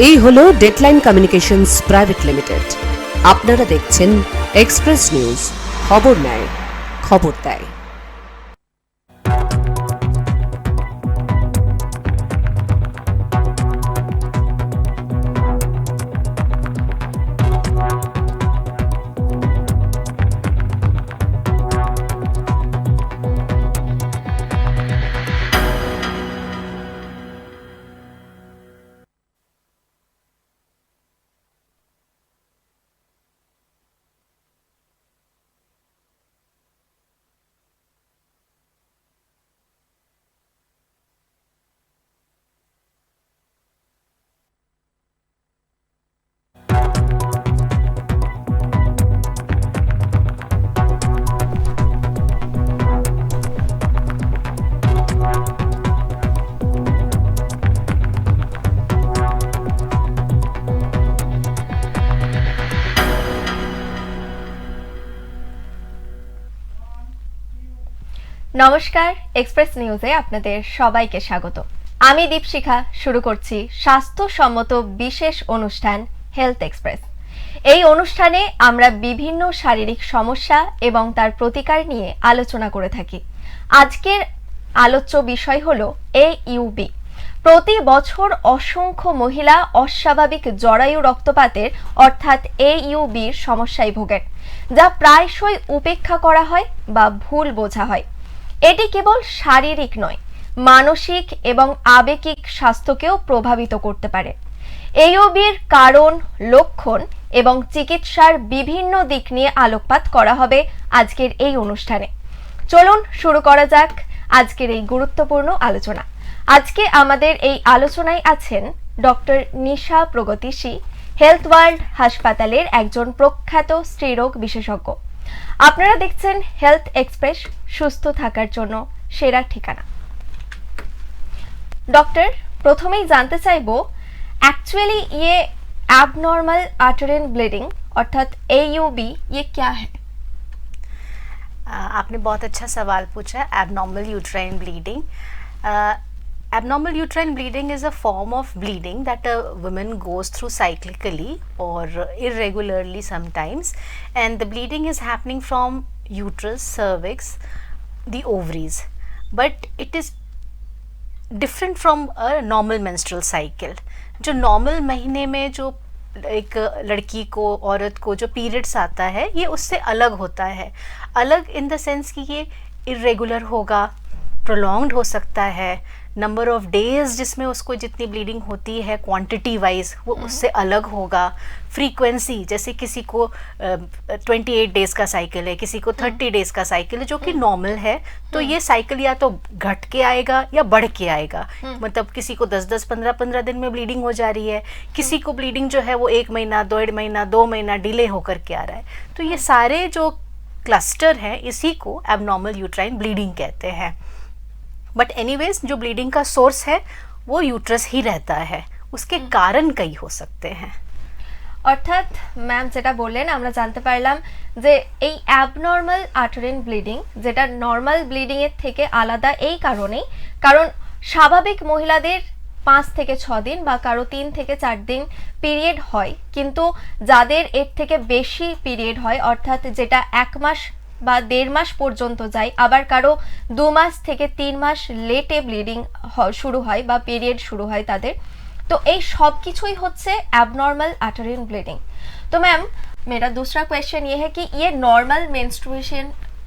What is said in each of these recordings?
এই হলো deadline communications private limited. আপনারা দেখছেন এক্সপ্রেস নিউজ, খবর নেয়, খবর দেয়। নমস্কার, এক্সপ্রেস নিউজে আপনাদের সবাইকে স্বাগত। আমি দীপশিখা। শুরু করছি স্বাস্থ্যসম্মত বিশেষ অনুষ্ঠান হেলথ এক্সপ্রেস। এই অনুষ্ঠানে আমরা বিভিন্ন শারীরিক সমস্যা এবং তার প্রতিকার নিয়ে আলোচনা করে থাকি। আজকের আলোচ্য বিষয় হলো AUB। প্রতি বছর অসংখ্য মহিলা অস্বাভাবিক জরায়ু রক্তপাতের অর্থাৎ AUBর সমস্যায় ভোগেন, যা প্রায়শই উপেক্ষা করা হয় বা ভুল বোঝা হয়। এটি কেবল শারীরিক নয়, মানসিক এবং আবেগিক স্বাস্থ্যকেও প্রভাবিত করতে পারে। AUBর কারণ, লক্ষণ এবং চিকিৎসার বিভিন্ন দিক নিয়ে আলোকপাত করা হবে আজকের এই অনুষ্ঠানে। চলুন শুরু করা যাক আজকের এই গুরুত্বপূর্ণ আলোচনা। আজকে আমাদের এই আলোচনায় আছেন ডক্টর নিশা প্রগতিশী, হেলথ ওয়ার্ল্ড হাসপাতালের একজন প্রখ্যাত স্ত্রীরোগ বিশেষজ্ঞ। আপনারা দেখছেন হেলথ এক্সপ্রেস, সুস্থ থাকার জন্য সেরা ঠিকানা। डॉक्टर, প্রথমেই জানতে চাইবো एक्चुअली ये एबनॉर्मल आर्टेरियल ब्लीडिंग अर्थात AUB ये क्या है? आपने बहुत अच्छा सवाल पूछा। Abnormal uterine bleeding, abnormal uterine bleeding is a form of bleeding that a woman goes through cyclically or irregularly sometimes, and the bleeding is happening from uterus, cervix, the ovaries, but it is different from a normal menstrual cycle. जो normal महीने में जो एक लड़की को, औरत को जो पीरियड्स आता है, ये उससे अलग होता है। अलग इन द सेंस कि ये इरेगुलर होगा, प्रोलॉन्ग्ड हो सकता है, नंबर ऑफ डेज जिसमें उसको जितनी ब्लीडिंग होती है क्वांटिटी वाइज वो उससे अलग होगा। फ्रीक्वेंसी, जैसे किसी को 28 डेज का साइकिल है, किसी को 30 डेज का साइकिल है, जो कि नॉर्मल है, तो ये साइकिल या तो घट के आएगा या बढ़ के आएगा। मतलब किसी को 10-10, 15-15 दिन में ब्लीडिंग हो जा रही है, किसी को ब्लीडिंग जो है वो 1 महीना, 1.5 महीना, 2 महीना डिले होकर के आ रहा है। तो ये सारे जो क्लस्टर हैं, इसी को एबनॉर्मल यूट्राइन ब्लीडिंग कहते हैं। बट एनीवेज जो ब्लीडिंग का सोर्स है वो यूट्रस ही रहता है, उसके कारण कई हो सकते हैं। অর্থাৎ ম্যাম যেটা বললেন, আমরা জানতে পারলাম যে এই অ্যাবনর্মাল আর্টেরিয়াল ব্লিডিং, যেটা নর্মাল ব্লিডিং এর থেকে আলাদা এই কারণেই, কারণ স্বাভাবিক মহিলাদের 5 থেকে 6 দিন বা কারো 3 থেকে 4 দিন পিরিয়ড হয়, কিন্তু যাদের এর থেকে বেশি পিরিয়ড হয়, অর্থাৎ যেটা 1 মাস বা 1.5 মাস পর্যন্ত যায়, আবার কারো 2 মাস থেকে 3 মাস লেটে ব্লিডিং শুরু হয় বা পিরিয়ড শুরু হয় তাদের। तो ये सब কিছুই হচ্ছে एबनॉर्मल आर्टेरियल ब्लीडिंग। तो मैम, मेरा दूसरा क्वेश्चन ये है कि ये नॉर्मल मेंस्ट्रुएशन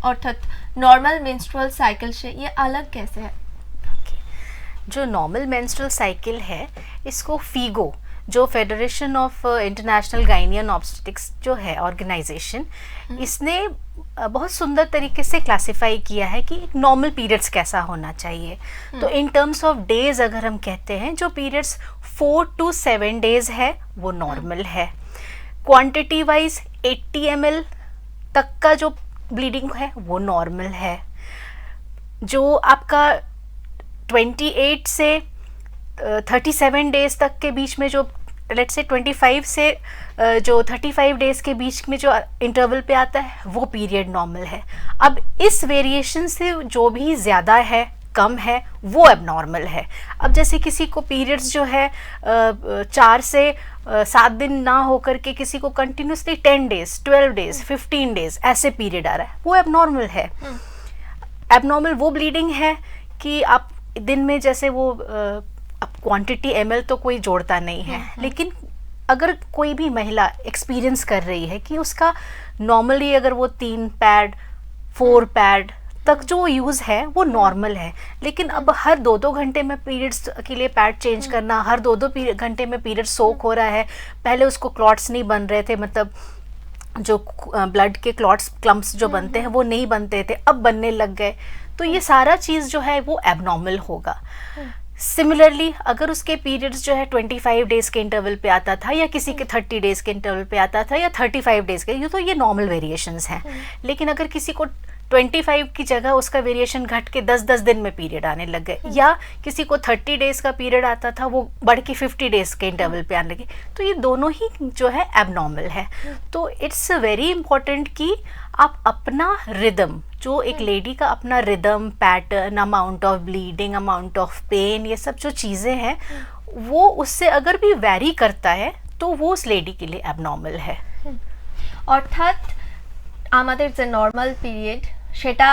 अर्थात नॉर्मल मेंस्ट्रुअल साइकिल से ये अलग कैसे है? जो नॉर्मल मेंस्ट्रुअल साइकिल है, इसको फीगो, जो फेडरेशन ऑफ इंटरनेशनल गाइनियन ऑब्स्टेटिक्स जो है ऑर्गेनाइजेशन, इसने बहुत सुंदर तरीके से क्लासिफाई किया है कि नॉर्मल पीरियड्स कैसा होना चाहिए। तो इन टर्म्स ऑफ डेज अगर हम कहते हैं, जो पीरियड्स 4 to 7 डेज है वो नॉर्मल है। क्वांटिटी वाइज 80 ml तक का जो ब्लीडिंग है वो नॉर्मल है। जो आपका 28 से 37 डेज तक के बीच में, जो लेट्स से 25 से जो 35 डेज के बीच में जो इंटरवल पे आता है, वो पीरियड नॉर्मल है। अब इस वेरिएशन से जो भी ज़्यादा है, कम है वो एबनॉर्मल है। अब जैसे किसी को पीरियड्स जो है 4 से 7 दिन ना होकर के किसी को कंटिन्यूसली 10 डेज 12 डेज 15 डेज ऐसे पीरियड आ रहा है, वो एबनॉर्मल है। एबनॉर्मल वो ब्लीडिंग है कि आप दिन में जैसे वो अब क्वांटिटी ml तो कोई जोड़ता नहीं है, लेकिन अगर कोई भी महिला एक्सपीरियंस कर रही है कि उसका नॉर्मली अगर वो 3 पैड 4 पैड तक जो यूज़ है वो नॉर्मल है, लेकिन अब हर 2-2 घंटे में पीरियड्स के लिए पैड चेंज करना, हर 2-2 घंटे में पीरियड सोक हो रहा है, पहले उसको क्लॉट्स नहीं बन रहे थे, मतलब जो ब्लड के क्लॉट्स क्लम्प्स जो बनते हैं वो नहीं बनते थे, अब बनने लग गए, तो ये सारा चीज़ जो है वो एबनॉर्मल होगा। सिमिलरली अगर उसके पीरियड्स जो है 25 डेज के इंटरवल पे आता था या किसी के 30 डेज के इंटरवल पे आता था या 35 डेज के, ये तो ये नॉर्मल वेरिएशंस हैं। लेकिन अगर किसी को 25 की जगह उसका वेरिएशन घट के 10-10 दिन में पीरियड आने लग गए, या किसी को 30 डेज का पीरियड आता था वो बढ़ के 50 डेज के इंटरवल पे आने लगे, तो ये दोनों ही जो है एबनॉर्मल है। तो इट्स वेरी इंपॉर्टेंट कि आप अपना रिदम, जो एक लेडी का अपना rhythm, pattern, amount of bleeding, amount of pain, ये सब जो चीज़ें हैं वो उससे अगर भी वैरी करता है तो वो उस लेडी के लिए एबनॉर्मल है। অর্থাৎ আমাদের যে নর্মাল পিরিয়ড সেটা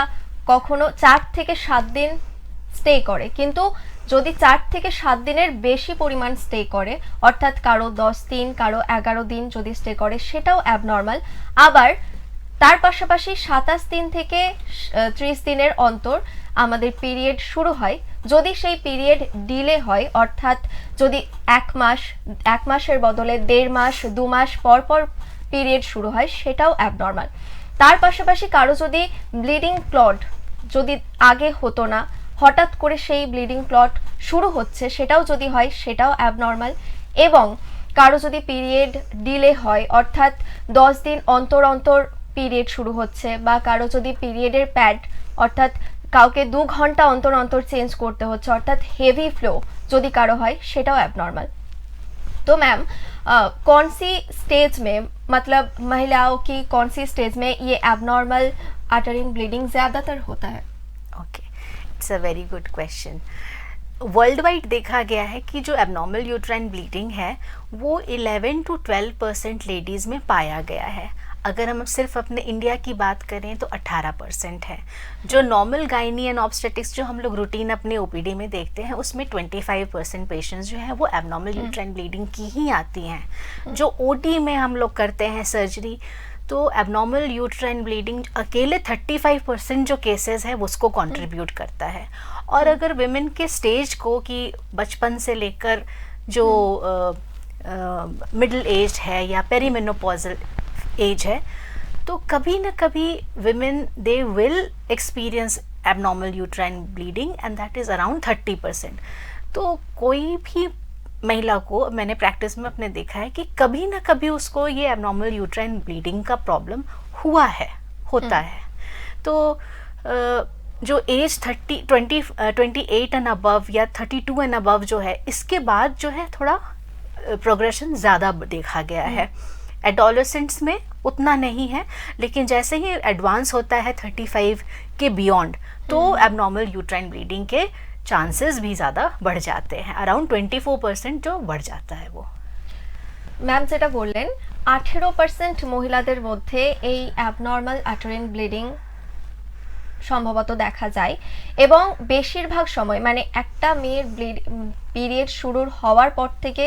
কখনো 4 থেকে 7 দিন স্টে করে, কিন্তু যদি 4 থেকে 7 দিনের বেশি পরিমাণ স্টে করে, অর্থাৎ কারো 10 দিন কারো 11 দিন যদি স্টে করে সেটাও অ্যাবনর্মাল। আবার তার পাশাপাশি 27 দিন থেকে 30 দিনের অন্তর আমাদের পিরিয়ড শুরু হয়, যদি সেই পিরিয়ড ডিলে হয়, অর্থাৎ যদি 1 মাসের বদলে 1.5 মাস 2 মাস পর পর পিরিয়ড শুরু হয় সেটাও অ্যাবনর্মাল। তার পাশাপাশি কারো যদি ব্লিডিং ক্লট যদি আগে হতো না, হঠাৎ করে সেই ব্লিডিং ক্লট শুরু হচ্ছে সেটাও যদি হয় সেটাও অ্যাবনর্মাল। এবং কারো যদি পিরিয়ড ডিলে হয়, অর্থাৎ 10 দিন অন্তর অন্তর পিরিয়ড শুরু হচ্ছে, বা কারো যদি পিরিয়ডের প্যাড অর্থাৎ কাউকে 2 ঘন্টা অন্তর অন্তর চেঞ্জ করতে হচ্ছে, অর্থাৎ হেভি ফ্লো যদি কারো হয় সেটাও অ্যাবনর্মাল। तो मैम कौन सी स्टेज में, मतलब महिलाओं की कौन सी स्टेज में ये एबनॉर्मल अटरिन ब्लीडिंग ज़्यादातर होता है? Okay, it's a very good question. World wide देखा गया है कि जो एबनॉर्मल यूट्राइन ब्लीडिंग है वो 11 to 12% लेडीज़ में पाया गया है। अगर हम सिर्फ अपने इंडिया की बात करें तो 18% है। जो नॉर्मल गायनी एंड ऑब्स्टेटिक्स जो हम लोग रूटीन अपने ओपीडी में देखते हैं उसमें 25% पेशेंट्स जो है वो एबनॉर्मल यूट्राइन ब्लीडिंग की ही आती हैं। जो ओटी में हम लोग करते हैं सर्जरी, तो एबनॉर्मल यूट्राइन ब्लीडिंग अकेले 35% जो केसेस है उसको कंट्रीब्यूट करता है। और अगर विमेन के स्टेज को कि बचपन से लेकर जो मिडिल एज है या पेरीमेनोपॉजल एज है, तो कभी ना कभी women they will experience abnormal uterine bleeding and that is around 30%। तो कोई भी महिला को मैंने प्रैक्टिस में अपने देखा है कि कभी ना कभी उसको ये एबनॉर्मल यूट्राइन ब्लीडिंग का प्रॉब्लम हुआ है, होता है। तो जो एज 28 एंड अबव या 32 एंड अबव जो है, इसके बाद जो है थोड़ा प्रोग्रेशन ज़्यादा देखा गया है। एडोलेसेंट्स में उतना नहीं है, लेकिन जैसे ही एडवांस होता है 35 के बियॉन्ड, तो एबनॉर्मल यूट्राइन ब्लीडिंग के चांसेस भी ज़्यादा बढ़ जाते हैं। अराउंड 24% जो बढ़ जाता है वो। ম্যাম যেটা বললেন 18% মহিলাদের মধ্যে এই অ্যাবনর্মাল আটরিন ব্লিডিং সম্ভবত দেখা যায়, এবং বেশিরভাগ সময় মানে একটা মেয়ের পিরিয়ড শুরুর হওয়ার পর থেকে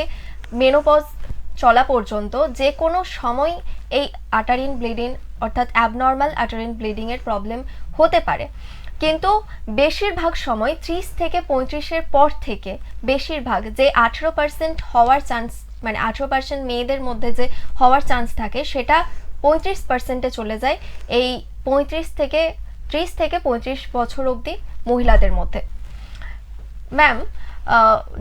মেনোপজ চলা পর্যন্ত যে কোনো সময় এই আটারিন ব্লিডিং অর্থাৎ অ্যাবনর্মাল আটারিন ব্লিডিংয়ের প্রবলেম হতে পারে। কিন্তু বেশিরভাগ সময় 30 থেকে 35-এর পর থেকে বেশিরভাগ যে 18% হওয়ার চান্স, মানে 18% মেয়েদের মধ্যে যে হওয়ার চান্স থাকে সেটা 35%-এ চলে যায় এই 30 থেকে 35 বছর অবধি महिलाদের মধ্যে। मैम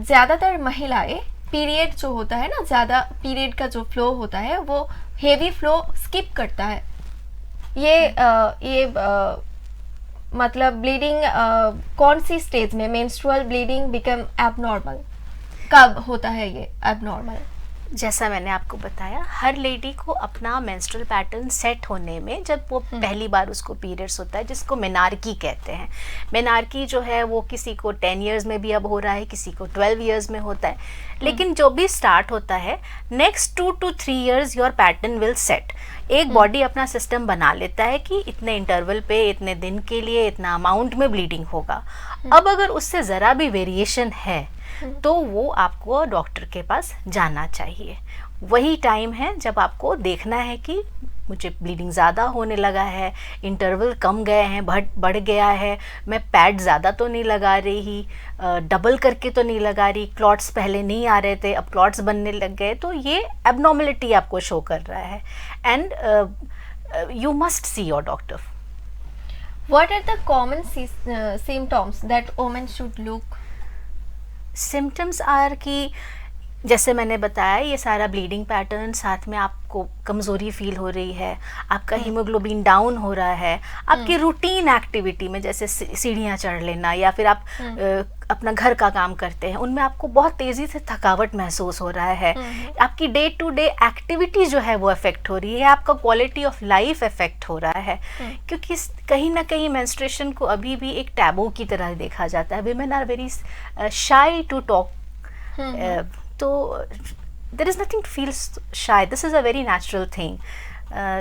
ज़्यादातर महिलाएं पीरियड जो होता है ना, ज़्यादा पीरियड का जो फ्लो होता है वो हेवी फ्लो स्किप करता है। ये मतलब ब्लीडिंग कौन सी स्टेज में मेंस्ट्रुअल ब्लीडिंग बिकम एबनॉर्मल, कब होता है ये एबनॉर्मल? जैसा मैंने आपको बताया, हर लेडी को अपना मेंस्ट्रुअल पैटर्न सेट होने में, जब वो पहली बार उसको पीरियड्स होता है, जिसको मेनार्की कहते हैं, मेनार्की जो है वो किसी को 10 इयर्स में भी अब हो रहा है, किसी को 12 इयर्स में होता है, लेकिन जो भी स्टार्ट होता है next 2 to 3 years your pattern will set. एक बॉडी अपना सिस्टम बना लेता है कि इतने इंटरवल पे, इतने दिन के लिए इतना अमाउंट में ब्लीडिंग होगा। अब अगर उससे ज़रा भी वेरिएशन है तो वो आपको डॉक्टर के पास जाना चाहिए। वही टाइम है जब आपको देखना है कि मुझे ब्लीडिंग ज़्यादा होने लगा है, इंटरवल कम गए हैं, बढ़ गया है, मैं पैड ज़्यादा तो नहीं लगा रही, डबल करके तो नहीं लगा रही, क्लॉट्स पहले नहीं आ रहे थे अब क्लॉट्स बनने लग गए, तो ये एबनॉर्मलिटी आपको शो कर रहा है and you must see your doctor. What are the common symptoms that women should look? Symptoms are कि जैसे मैंने बताया, ये सारा ब्लीडिंग पैटर्न, साथ में आपको कमज़ोरी फील हो रही है, आपका हीमोग्लोबिन डाउन हो रहा है, आपकी रूटीन एक्टिविटी में जैसे सीढ़ियाँ चढ़ लेना या फिर आप अपना घर का काम करते हैं उनमें आपको बहुत तेज़ी से थकावट महसूस हो रहा है, आपकी डे टू डे एक्टिविटी जो है वो अफेक्ट हो रही है, आपका क्वालिटी ऑफ लाइफ अफेक्ट हो रहा है, क्योंकि कहीं ना कहीं मेंस्ट्रुएशन को अभी भी एक टैबू की तरह देखा जाता है। Women are very shy to talk, तो there is nothing to feel shy, this is a very natural thing,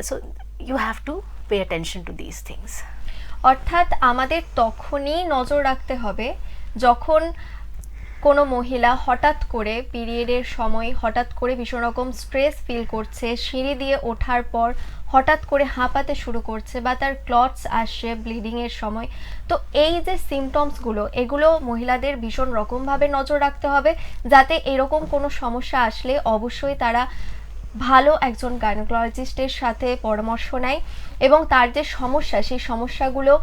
so you have to pay attention to these things. অর্থাৎ আমাদের তখনই নজর রাখতে হবে যখন কোনো মহিলা হঠাৎ করে পিরিয়ডের সময় হঠাৎ করে ভীষণ রকম স্ট্রেস ফিল করছে, সিঁড়ি দিয়ে ওঠার পর হঠাৎ করে হাঁপাতে শুরু করছে বা তার ক্লটস আসছে ব্লিডিংয়ের সময়। তো এই যে সিমটমসগুলো, এগুলো মহিলাদের ভীষণ রকমভাবে নজর রাখতে হবে যাতে এরকম কোনো সমস্যা আসলে অবশ্যই তারা ভালো একজন গাইনোকোলজিস্টের সাথে পরামর্শ নেয় এবং তার যে সমস্যা সেই সমস্যাগুলো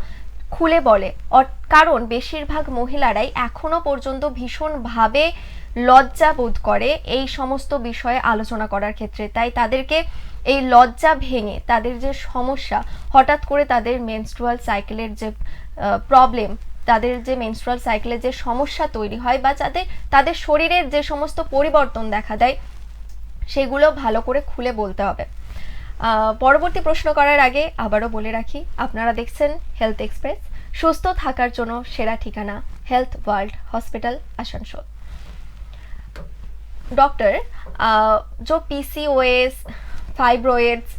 খুলে বলে। কারণ বেশিরভাগ মহিলারাই এখনো পর্যন্ত ভীষণভাবে লজ্জা বোধ করে এই সমস্ত বিষয়ে আলোচনা করার ক্ষেত্রে, তাই তাদেরকে এই লজ্জা ভেঙে তাদের যে সমস্যা, হঠাৎ করে তাদের মেনস্ট্রুয়াল সাইকেলের যে প্রবলেম, তাদের যে মেনস্ট্রুয়াল সাইকেলের যে সমস্যা তৈরি হয় বা তাদের শরীরের যে সমস্ত পরিবর্তন দেখা দেয় সেগুলো ভালো করে খুলে বলতে হবে। পরবর্তী প্রশ্ন করার আগে আবারও বলে রাখি, আপনারা দেখছেন হেলথ এক্সপ্রেস, সুস্থ থাকার জন্য সেরা ঠিকানা health world hospital Asansol. Doctor, जो PCOS, फाइब्रॉइड्स,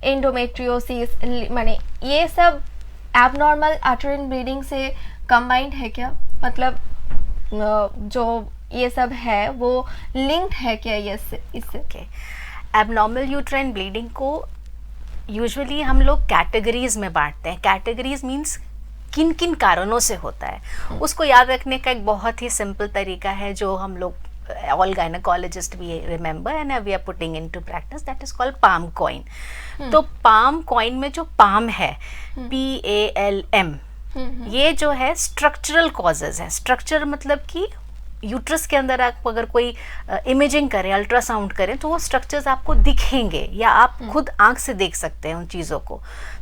एंडोमेट्रियोसिस, माने ये सब एबनॉर्मल अटरिन ब्लीडिंग से कंबाइंड है क्या? मतलब जो ये सब है वो लिंक्ड है क्या इससे? एबनॉर्मल यूट्राइन ब्लीडिंग को यूजुअली हम लोग कैटेगरीज में बांटते हैं। कैटेगरीज मीन्स किन किन कारणों से होता है, उसको याद रखने का एक बहुत ही सिंपल तरीका है जो हम लोग all gynecologists we remember and we are putting into practice, that is called palm coin. तो palm coin में जो palm है PALM, ये जो है स्ट्रक्चरल कॉजेज है। स्ट्रक्चर मतलब कि यूट्रस के अंदर आप अगर कोई इमेजिंग करें, अल्ट्रासाउंड करें तो वो स्ट्रक्चर्स आपको दिखेंगे या आप खुद आंख से देख सकते हैं उन चीज़ों को।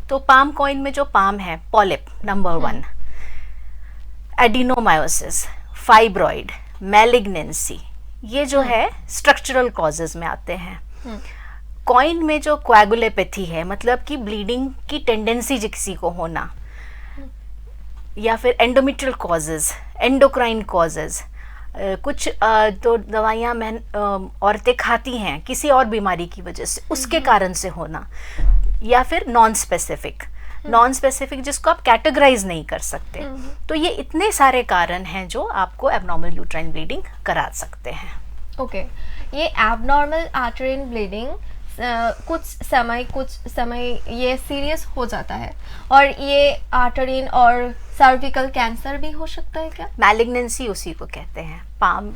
तो पाम कॉइन में जो पाम है, polyp number 1, adenomyosis, fibroid, malignancy, ये जो है स्ट्रक्चरल कॉजेज में आते हैं। कॉइन में जो कोएगुलेपैथी है, मतलब कि ब्लीडिंग की टेंडेंसी किसी को होना, या फिर एंडोमेट्रियल कॉजेज, एंडोक्राइन कॉजेज, कुछ तो दवाइयाँ औरतें खाती हैं किसी और बीमारी की वजह से, उसके कारण से होना, या फिर नॉन स्पेसिफिक जिसको आप कैटेगराइज नहीं कर सकते। तो ये इतने सारे कारण हैं जो आपको एबनॉर्मल यूट्राइन ब्लीडिंग करा सकते हैं। ओके, ये एबनॉर्मल आर्टरीन ब्लीडिंग कुछ समय ये सीरियस हो जाता है, और ये आर्टरीन और सर्विकल कैंसर भी हो सकता है क्या? मैलिग्नेंसी उसी को कहते हैं, पाम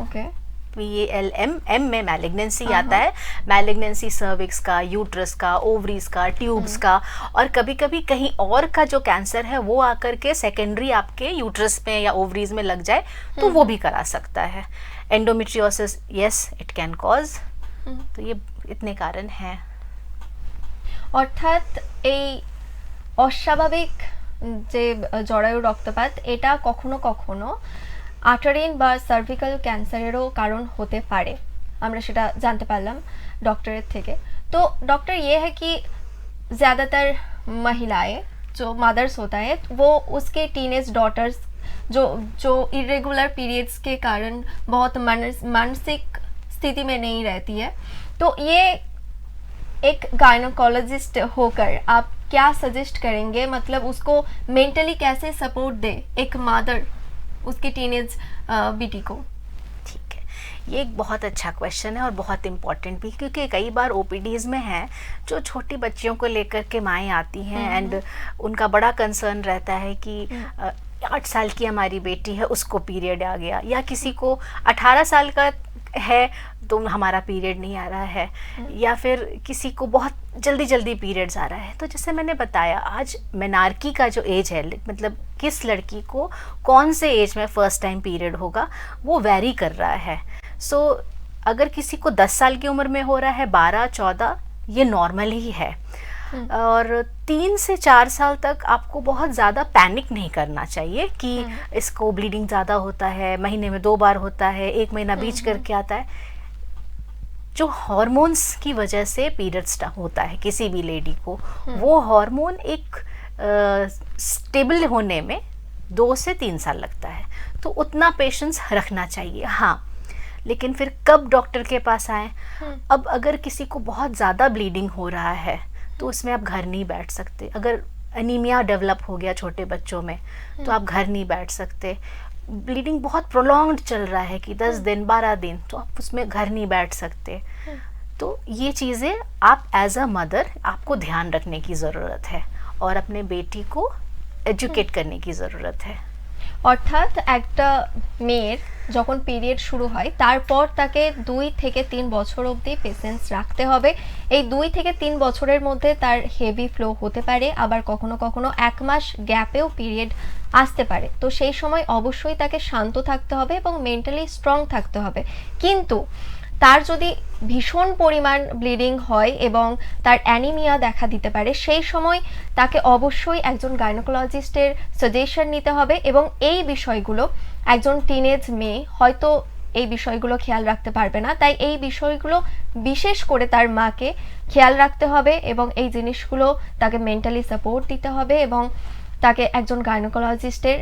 PALM, M में मैलिग्नेंसी आता है। मैलिग्नेंसी सर्विक्स का, यूट्रस का, ओवरीज का, ट्यूब्स का, और कभी कभी कहीं और का जो कैंसर है वो आकर के सेकेंडरी आपके यूट्रस में या ओवरीज में लग जाए तो वो भी करा सकता है। Endometriosis, yes it can cause. तो ये इतने कारण हैं। অর্থাৎ এই অস্বাভাবিক যে জরায়ু রক্তপাত, এটা কখনো কখনো আর্টারিন বা সার্ভিক্যাল ক্যান্সারেরও কারণ হতে পারে। আমরা সেটা জানতে পারলাম ডক্টরের থেকে। तो डॉक्टर ये है कि ज़्यादातर महिलाएं जो मदर्स होता है वो उसके टीनेज डॉटर्स जो जो इरेगुलर पीरियड्स के कारण बहुत मानसिक स्थिति में नहीं रहती है, तो ये एक गायनोकोलॉजिस्ट होकर आप क्या सजेस्ट करेंगे, मतलब उसको मेंटली कैसे सपोर्ट दे एक मदर उसकी टीनेज बेटी को? ठीक है, ये एक बहुत अच्छा क्वेश्चन है और बहुत इम्पॉर्टेंट भी, क्योंकि कई बार ओपीडीज़ में हैं जो छोटी बच्चियों को लेकर के माएँ आती हैं एंड उनका बड़ा कंसर्न रहता है कि 8 साल की हमारी बेटी है उसको पीरियड आ गया, या किसी को 18 साल का है तो हमारा पीरियड नहीं आ रहा है, या फिर किसी को बहुत जल्दी जल्दी पीरियड्स आ रहा है। तो जैसे मैंने बताया, आज मेनार्की का जो एज है, मतलब किस लड़की को कौन से एज में फर्स्ट टाइम पीरियड होगा, वो वैरी कर रहा है। सो अगर किसी को 10 साल की उम्र में हो रहा है, 12, 14, ये नॉर्मल ही है। और 3 से 4 साल तक आपको बहुत ज़्यादा पैनिक नहीं करना चाहिए कि इसको ब्लीडिंग ज़्यादा होता है, महीने में 2 बार होता है, 1 महीना बीच करके आता है। जो हार्मोन्स की वजह से पीरियड्स होता है किसी भी लेडी को, वो हार्मोन एक स्टेबल होने में 2 से 3 साल लगता है, तो उतना पेशेंस रखना चाहिए। हाँ, लेकिन फिर कब डॉक्टर के पास आए? अब अगर किसी को बहुत ज़्यादा ब्लीडिंग हो रहा है तो उसमें आप घर नहीं बैठ सकते। अगर एनीमिया डेवलप हो गया छोटे बच्चों में तो आप घर नहीं बैठ सकते। ब्लीडिंग बहुत प्रोलॉन्ग्ड चल रहा है कि 10 दिन 12 दिन, तो आप उसमें घर नहीं बैठ सकते। तो ये चीज़ें आप एज अ मदर आपको ध्यान रखने की ज़रूरत है और अपने बेटी को एजुकेट करने की ज़रूरत है। অর্থাৎ একটা মেয়ের যখন পিরিয়ড শুরু হয় তারপর তাকে 2 থেকে 3 বছর অবধি পেশেন্স রাখতে হবে। এই 2 থেকে 3 বছরের মধ্যে তার হেভি ফ্লো হতে পারে, আবার কখনো কখনো 1 মাস গ্যাপেও পিরিয়ড আসতে পারে। তো সেই সময় অবশ্যই তাকে শান্ত থাকতে হবে এবং মেন্টালি স্ট্রং থাকতে হবে। কিন্তু তার যদি ভীষণ পরিমাণ ব্লিডিং হয় এবং তার অ্যানিমিয়া দেখা দিতে পারে, সেই সময় তাকে অবশ্যই একজন গাইনোকোলজিস্টের সাজেশন নিতে হবে এবং এই বিষয়গুলো একজন টিনেজ মেয়ে হয়তো এই বিষয়গুলো খেয়াল রাখতে পারবে না, তাই এই বিষয়গুলো বিশেষ করে তার মাকে খেয়াল রাখতে হবে এবং এই জিনিসগুলো তাকে মেন্টালি সাপোর্ট দিতে হবে এবং তাকে একজন গাইনোকোলজিস্টের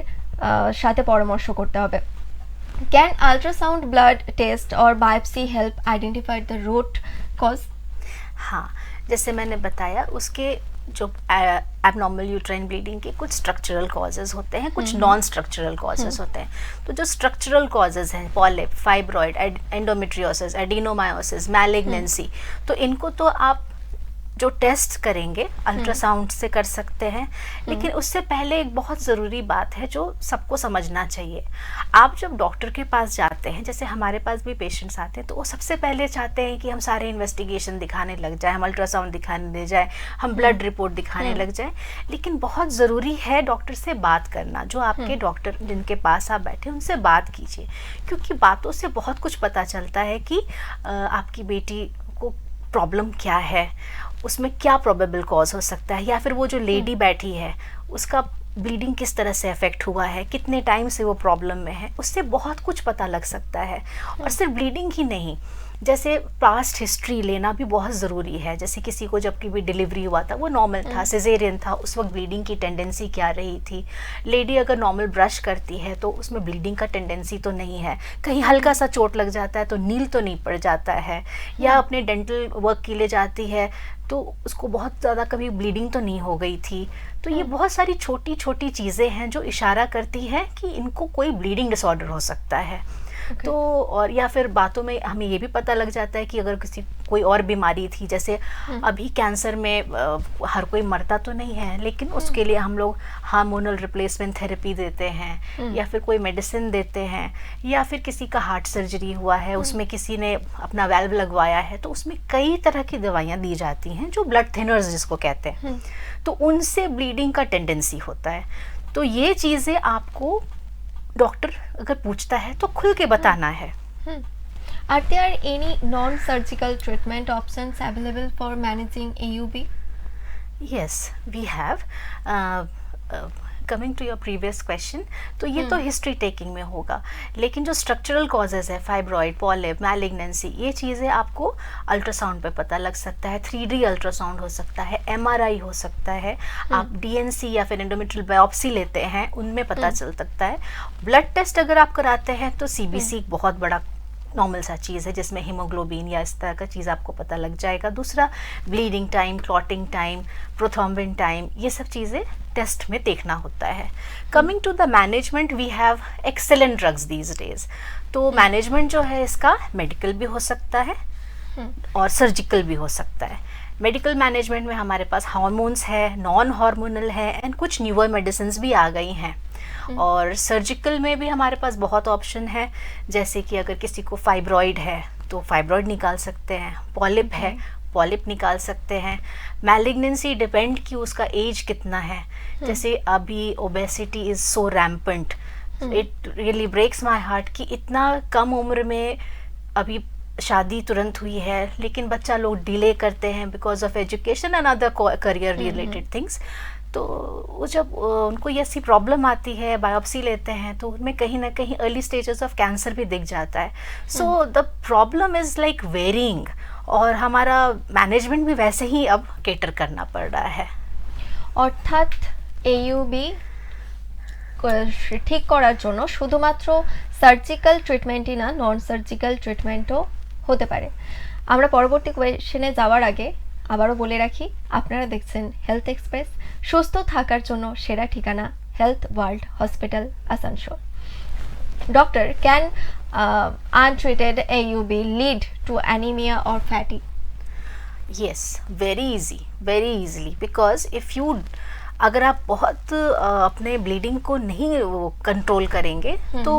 সাথে পরামর্শ করতে হবে। Can ultrasound blood test or biopsy help identify the root cause? हाँ, जैसे मैंने बताया, उसके जो एबनॉर्मल यूट्राइन ब्लीडिंग के कुछ स्ट्रक्चरल कॉजेज होते हैं, कुछ नॉन स्ट्रक्चरल कॉजेज होते हैं। तो जो स्ट्रक्चरल कॉजेज हैं, polyp, fibroid, endometriosis, adenomyosis, malignancy, तो इनको तो आप जो टेस्ट करेंगे अल्ट्रासाउंड से कर सकते हैं। लेकिन उससे पहले एक बहुत ज़रूरी बात है जो सबको समझना चाहिए। आप जब डॉक्टर के पास जाते हैं, जैसे हमारे पास भी पेशेंट्स आते हैं, तो वो सबसे पहले चाहते हैं कि हम सारे इन्वेस्टिगेशन दिखाने लग जाए, हम अल्ट्रासाउंड दिखाने ले जाए, हम ब्लड रिपोर्ट दिखाने लग जाए। लेकिन बहुत ज़रूरी है डॉक्टर से बात करना। जो आपके डॉक्टर जिनके पास आप बैठे उनसे बात कीजिए, क्योंकि बातों से बहुत कुछ पता चलता है कि आपकी बेटी को प्रॉब्लम क्या है, उसमें क्या प्रोबेबल कॉज हो सकता है, या फिर वो जो लेडी बैठी है उसका ब्लीडिंग किस तरह से अफेक्ट हुआ है, कितने टाइम से वो प्रॉब्लम में है, उससे बहुत कुछ पता लग सकता है। और सिर्फ ब्लीडिंग ही नहीं, जैसे पास्ट हिस्ट्री लेना भी बहुत ज़रूरी है। जैसे किसी को जब भी डिलीवरी हुआ था वो नॉर्मल था, सिजेरियन था, उस वक्त ब्लीडिंग की टेंडेंसी क्या रही थी। लेडी अगर नॉर्मल ब्रश करती है तो उसमें ब्लीडिंग का टेंडेंसी तो नहीं है, कहीं हल्का सा चोट लग जाता है तो नील तो नहीं पड़ जाता है, या अपने डेंटल वर्क के लिए जाती है तो उसको बहुत ज़्यादा कभी ब्लीडिंग तो नहीं हो गई थी। तो ये बहुत सारी छोटी छोटी चीज़ें हैं जो इशारा करती हैं कि इनको कोई ब्लीडिंग डिसऑर्डर हो सकता है। तो और या फिर बातों में हमें ये भी पता लग जाता है कि अगर किसी कोई और बीमारी थी, जैसे अभी कैंसर में हर कोई मरता तो नहीं है, लेकिन उसके लिए हम लोग हार्मोनल रिप्लेसमेंट थेरेपी देते हैं, या फिर कोई मेडिसिन देते हैं, या फिर किसी का हार्ट सर्जरी हुआ है उसमें किसी ने अपना वाल्व लगवाया है, तो उसमें कई तरह की दवाइयाँ दी जाती हैं जो ब्लड थिनर्स जिसको कहते हैं, तो उनसे ब्लीडिंग का टेंडेंसी होता है। तो ये चीज़ें आपको डॉक्टर अगर पूछता है तो खुल के बताना है। Are there any non-surgical treatment options available for managing AUB? Yes, we have. Coming to your previous question, तो ये तो हिस्ट्री टेकिंग में होगा, लेकिन जो स्ट्रक्चरल कॉजेज है, फाइब्रॉइड, पॉलिप, मैलिग्नेंसी, ये चीज़ें आपको अल्ट्रासाउंड पे पता लग सकता है। 3D अल्ट्रासाउंड हो सकता है, MRI हो सकता है, आप DNC या फिर एंडोमेट्रियल बायोप्सी लेते हैं, उनमें पता चल सकता है। ब्लड टेस्ट अगर आप कराते हैं तो CBC एक बहुत बड़ा नॉर्मल सा चीज़ है जिसमें हीमोग्लोबिन या इस तरह का चीज़ आपको पता लग जाएगा। दूसरा bleeding time, clotting time, prothrombin time, ये सब चीज़ें टेस्ट में देखना होता है। Coming to the management, we have excellent drugs these days. तो मैनेजमेंट जो है इसका मेडिकल भी हो सकता है और सर्जिकल भी हो सकता है। मेडिकल मैनेजमेंट में हमारे पास हार्मोन्स है, नॉन हार्मोनल है, एंड कुछ न्यूअर मेडिसिन्स भी आ गई हैं। और सर्जिकल में भी हमारे पास बहुत ऑप्शन है, जैसे कि अगर किसी को फाइब्रॉइड है तो फाइब्रॉइड निकाल सकते हैं, पॉलिप है पॉलिप निकाल सकते हैं। मैलिग्नेंसी डिपेंड कि उसका एज कितना है, जैसे अभी obesity is so rampant, it really breaks my heart कि इतना कम उम्र में अभी शादी तुरंत हुई है, लेकिन बच्चा लोग डिले करते हैं because of education and other career related things. तो वो जब उनको ये ऐसी प्रॉब्लम आती है, बायोप्सी लेते हैं तो उनमें कहीं ना कहीं अर्ली स्टेजेस ऑफ कैंसर भी दिख जाता है। So the problem is like varying, और हमारा मैनेजमेंट भी वैसे ही अब केटर करना पड़ रहा है। অর্থাৎ AUB ঠিক করার জন্য শুধুমাত্র সার্জিক্যাল ট্রিটমেন্টই না, নন সার্জিক্যাল ট্রিটমেন্টও হতে পারে। আমরা পরবর্তী কোয়েশ্চেনে যাওয়ার আগে আবারও বলে রাখি, আপনারা দেখছেন হেলথ এক্সপ্রেস, সুস্থ থাকার জন্য সেরা ঠিকানা health world hospital Asansol. Doctor, can untreated AUB lead to anemia or fatty? Yes, very easily, because if you अगर आप बहुत अपने ब्लीडिंग को नहीं कंट्रोल करेंगे तो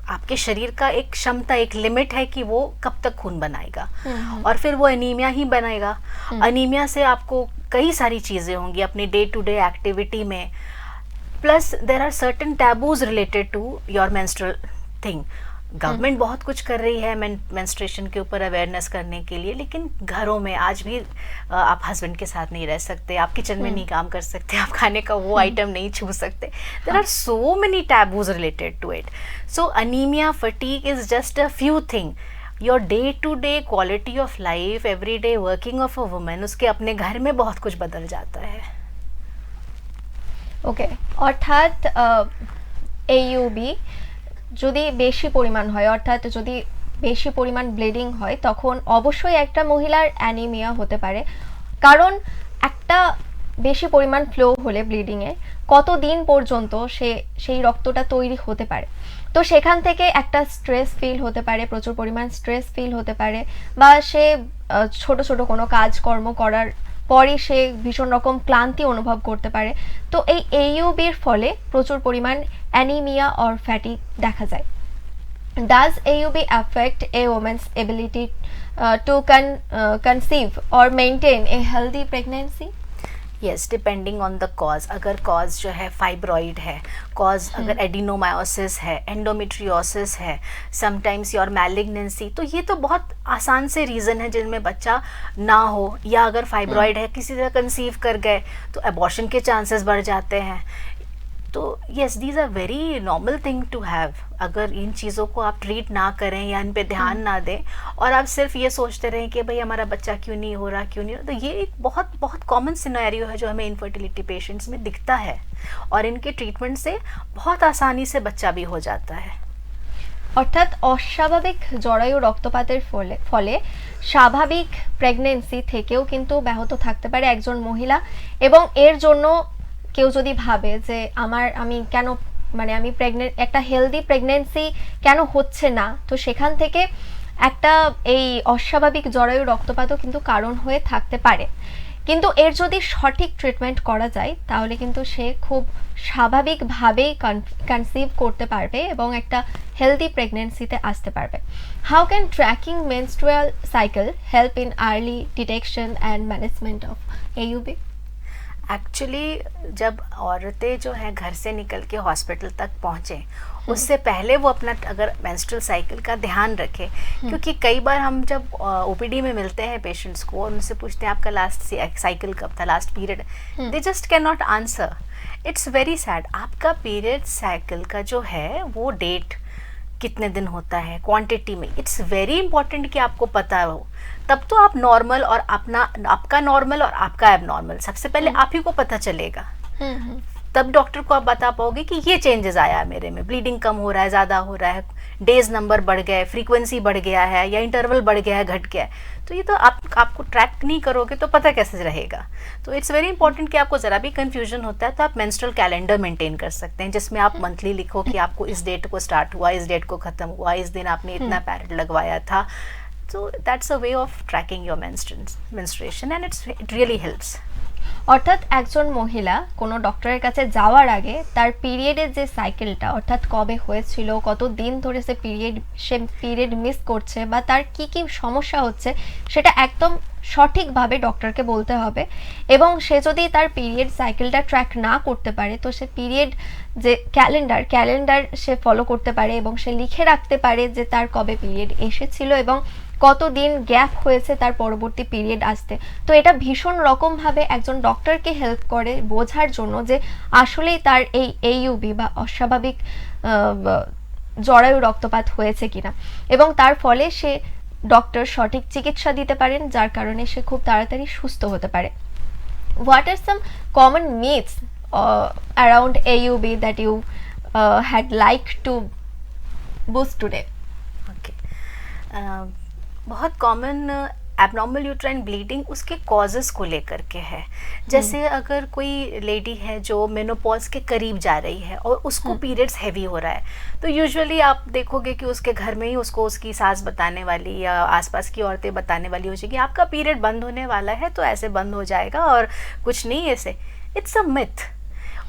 आपके शरीर का एक क्षमता, एक लिमिट है कि वो कब तक खून बनाएगा, और फिर वो एनीमिया ही बनाएगा। एनीमिया से आपको कई सारी चीज़ें होंगी अपनी डे टू डे एक्टिविटी में, plus there are certain taboos related to your menstrual thing. Government बहुत कुछ कर रही है मेंस्ट्रुएशन के ऊपर अवेयरनेस करने के लिए, लेकिन घरों में आज भी आप हस्बैंड के साथ नहीं रह सकते, आप किचन में नहीं काम कर सकते, आप खाने का वो आइटम नहीं छू सकते। There are so many taboos related to it. So anaemia, fatigue is just a few thing. Your day to day quality of life, every day working of a women, उसके अपने घर में बहुत कुछ बदल जाता है। ओके, अर्थात AUB যদি বেশি পরিমাণ হয়, অর্থাৎ যদি বেশি পরিমাণ ব্লিডিং হয়, তখন অবশ্যই একটা মহিলার অ্যানিমিয়া হতে পারে। কারণ একটা বেশি পরিমাণ ফ্লো হলে ব্লিডিংয়ে কত দিন পর্যন্ত সেই রক্তটা তৈরি হতে পারে, তো সেখান থেকে একটা স্ট্রেস ফিল হতে পারে, প্রচুর পরিমাণ স্ট্রেস ফিল হতে পারে, বা সে ছোট ছোট কোনো কাজকর্ম করার পরই সে ভীষণ রকম ক্লান্তি অনুভব করতে পারে। তো এই AUBর ফলে প্রচুর পরিমাণ অ্যানিমিয়া অর ফ্যাটিগ দেখা যায়। Does AUB affect a woman's ability to conceive or maintain a healthy pregnancy? Yes, depending on the cause. अगर कॉज जो है फाइब्रॉइड है, कॉज अगर एडिनोमायोसिस है, एंडोमेट्रियोसिस है, समटाइम्स योर मैलिग्नेंसी, तो ये तो बहुत आसान से रीज़न है जिनमें बच्चा ना हो, या अगर फाइब्रॉइड है किसी तरह कंसीव कर गए तो एबॉर्शन के चांसेस बढ़ जाते हैं। तो yes, these are very normal thing to have. अगर इन चीज़ों को आप ट्रीट ना करें या इन पे ध्यान ना दें, और आप सिर्फ ये सोचते रहें कि भाई हमारा बच्चा क्यों नहीं हो रहा, तो ये एक बहुत बहुत कॉमन सिनेरियो है जो हमें इनफर्टिलिटी पेशेंट्स में दिखता है, और इनके ट्रीटमेंट से बहुत आसानी से बच्चा भी हो जाता है। অর্থাৎ অস্বাভাবিক জরায়ু রক্তপাতের ফলে স্বাভাবিক প্রেগন্যান্সি থেকেও কিন্তু ব্যাহত থাকতে পারে একজন মহিলা, এবং এর জন্য কেউ যদি ভাবে যে আমি কেন আমি প্রেগনেন্ট, একটা হেলদি প্রেগন্যান্সি কেন হচ্ছে না, তো সেখান থেকে একটা এই অস্বাভাবিক জরায়ু রক্তপাতও কিন্তু কারণ হয়ে থাকতে পারে। কিন্তু এর যদি সঠিক ট্রিটমেন্ট করা যায় তাহলে কিন্তু সে খুব স্বাভাবিকভাবেই কনসিভ করতে পারবে এবং একটা হেলদি প্রেগন্যান্সিতে আসতে পারবে। How can tracking menstrual cycle help in early detection and management of AUB? Actually जब औरतें जो हैं घर से निकल के हॉस्पिटल तक पहुँचे, उससे पहले वो अपना अगर मेंस्ट्रुअल साइकिल का ध्यान रखे, क्योंकि कई बार हम जब ओपीडी में मिलते हैं पेशेंट्स को और उनसे पूछते हैं आपका लास्ट साइकिल कब था, last period, they just can not answer. It's very sad. आपका पीरियड साइकिल का जो है वो डेट कितने दिन होता है, क्वांटिटी में, इट्स वेरी इंपॉर्टेंट कि आपको पता हो. तब तो आप नॉर्मल और आपका नॉर्मल और आपका एबनॉर्मल सबसे पहले आप ही को पता चलेगा. तब डॉक्टर को आप बता पाओगे कि ये चेंजेस आया है मेरे में, ब्लीडिंग कम हो रहा है, ज़्यादा हो रहा है, डेज नंबर बढ़ गए, फ्रीक्वेंसी बढ़ गया है, या इंटरवल बढ़ गया है, घट गया है. तो ये तो आपको ट्रैक नहीं करोगे तो पता कैसे रहेगा. तो इट्स वेरी इंपॉर्टेंट कि आपको ज़रा भी कन्फ्यूजन होता है तो आप मेंस्ट्रुअल कैलेंडर मेंटेन कर सकते हैं, जिसमें आप मंथली लिखो कि आपको इस डेट को स्टार्ट हुआ, इस डेट को ख़त्म हुआ, इस दिन आपने इतना पैड लगवाया था. So that's a way of tracking your menstruation and it really helps. অর্থাৎ একজন মহিলা কোনো ডক্টরের কাছে যাওয়ার আগে তার পিরিয়ডের যে সাইকেলটা, অর্থাৎ কবে হয়েছিল, কত দিন ধরে সে পিরিয়ড মিস করছে বা তার কি কি সমস্যা হচ্ছে, সেটা একদম সঠিকভাবে ডক্টরকে বলতে হবে. এবং সে যদি তার পিরিয়ড সাইকেলটা ট্র্যাক না করতে পারে তো সে পিরিয়ড যে ক্যালেন্ডার সে ফলো করতে পারে এবং সে লিখে রাখতে পারে যে তার কবে পিরিয়ড এসেছিল এবং কতদিন গ্যাপ হয়েছে তার পরবর্তী পিরিয়ড আসতে. তো এটা ভীষণ রকমভাবে একজন ডক্টরকে হেল্প করে বোঝার জন্য যে আসলেই তার এই এইউবি বা অস্বাভাবিক জরায়ু রক্তপাত হয়েছে কিনা, এবং তার ফলে সে ডক্টর সঠিক চিকিৎসা দিতে পারেন, যার কারণে সে খুব তাড়াতাড়ি সুস্থ হতে পারে. What are some common myths around AUB that you had like to boost today? Okay, बहुत कॉमन एबनॉर्मल यूट्राइन ब्लीडिंग उसके कॉजेज़ को लेकर के है. जैसे अगर कोई लेडी है जो मेनोपॉज के करीब जा रही है और उसको पीरियड्स हैवी हो रहा है, तो यूजुअली आप देखोगे कि उसके घर में ही उसको उसकी सास बताने वाली या आसपास की औरतें बताने वाली हो जाएगी आपका पीरियड बंद होने वाला है तो ऐसे बंद हो जाएगा और कुछ नहीं ऐसे. It's a myth.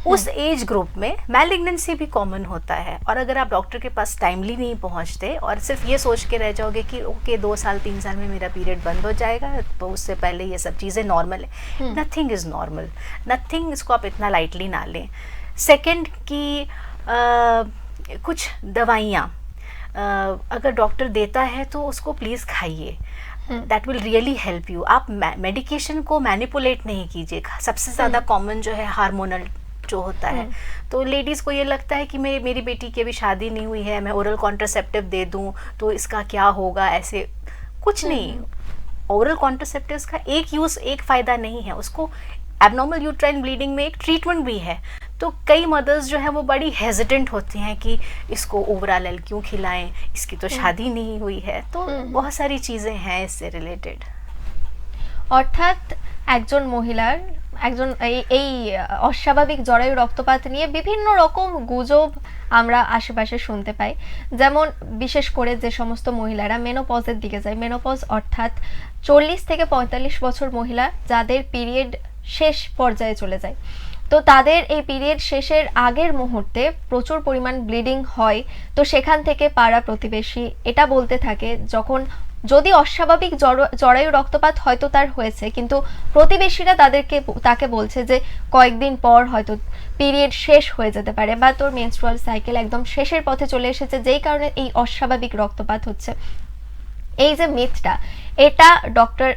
उस एज ग्रुप में मैलिग्नेंसी भी कॉमन होता है, और अगर आप डॉक्टर के पास टाइमली नहीं पहुंचते और सिर्फ ये सोच के रह जाओगे कि ओके 2 साल 3 साल में मेरा पीरियड बंद हो जाएगा तो उससे पहले ये सब चीज़ें नॉर्मल है. Nothing is normal, nothing. इसको आप इतना लाइटली ना लें. सेकंड कि कुछ दवाइयाँ अगर डॉक्टर देता है तो उसको प्लीज़ खाइए. That will really help you. आप मेडिकेशन को मैनिपुलेट नहीं कीजिए. सबसे ज़्यादा कॉमन जो है हार्मोनल जो होता है, तो लेडीज़ को ये लगता है कि मेरी बेटी की अभी शादी नहीं हुई है, मैं ओरल कॉन्ट्रासेप्टिव दे दूं तो इसका क्या होगा. ऐसे कुछ नहीं. ओरल कॉन्ट्रासेप्टिव्स का एक यूज़, एक फ़ायदा नहीं है. उसको एबनॉर्मल यूट्राइन ब्लीडिंग में एक ट्रीटमेंट भी है. तो कई मदर्स जो है वो बड़ी हेजिटेंट होती हैं कि इसको ओवरऑल क्यों खिलाएं, इसकी तो शादी नहीं हुई है. तो बहुत सारी चीज़ें हैं इससे रिलेटेड. অর্থাৎ একজন মহিলার এই অস্বাভাবিক জরায়ু রক্তপাত নিয়ে বিভিন্ন রকম গুজব আমরা আশেপাশে শুনতে পাই. যেমন বিশেষ করে যে সমস্ত মহিলারা মেনোপজের দিকে যায়, মেনোপজ অর্থাৎ 40 থেকে 45 বছর মহিলা যাদের পিরিয়ড শেষ পর্যায়ে চলে যায়, তো তাদের এই পিরিয়ড শেষের আগের মুহূর্তে প্রচুর পরিমাণ ব্লিডিং হয়. তো সেখান থেকে পাড়া প্রতিবেশী এটা বলতে থাকে, যখন যদি অস্বাভাবিক জরায়ু রক্তপাত হয়তো তার হয়েছে, কিন্তু প্রতিবেশীরা তাকে বলছে যে কয়েকদিন পর হয়তো পিরিয়ড শেষ হয়ে যেতে পারে বা তোর মেনস্ট্রুয়াল সাইকেল একদম শেষের পথে চলে এসেছে, যেই কারণে এই অস্বাভাবিক রক্তপাত হচ্ছে. এই যে মিথটা, এটা ডক্টর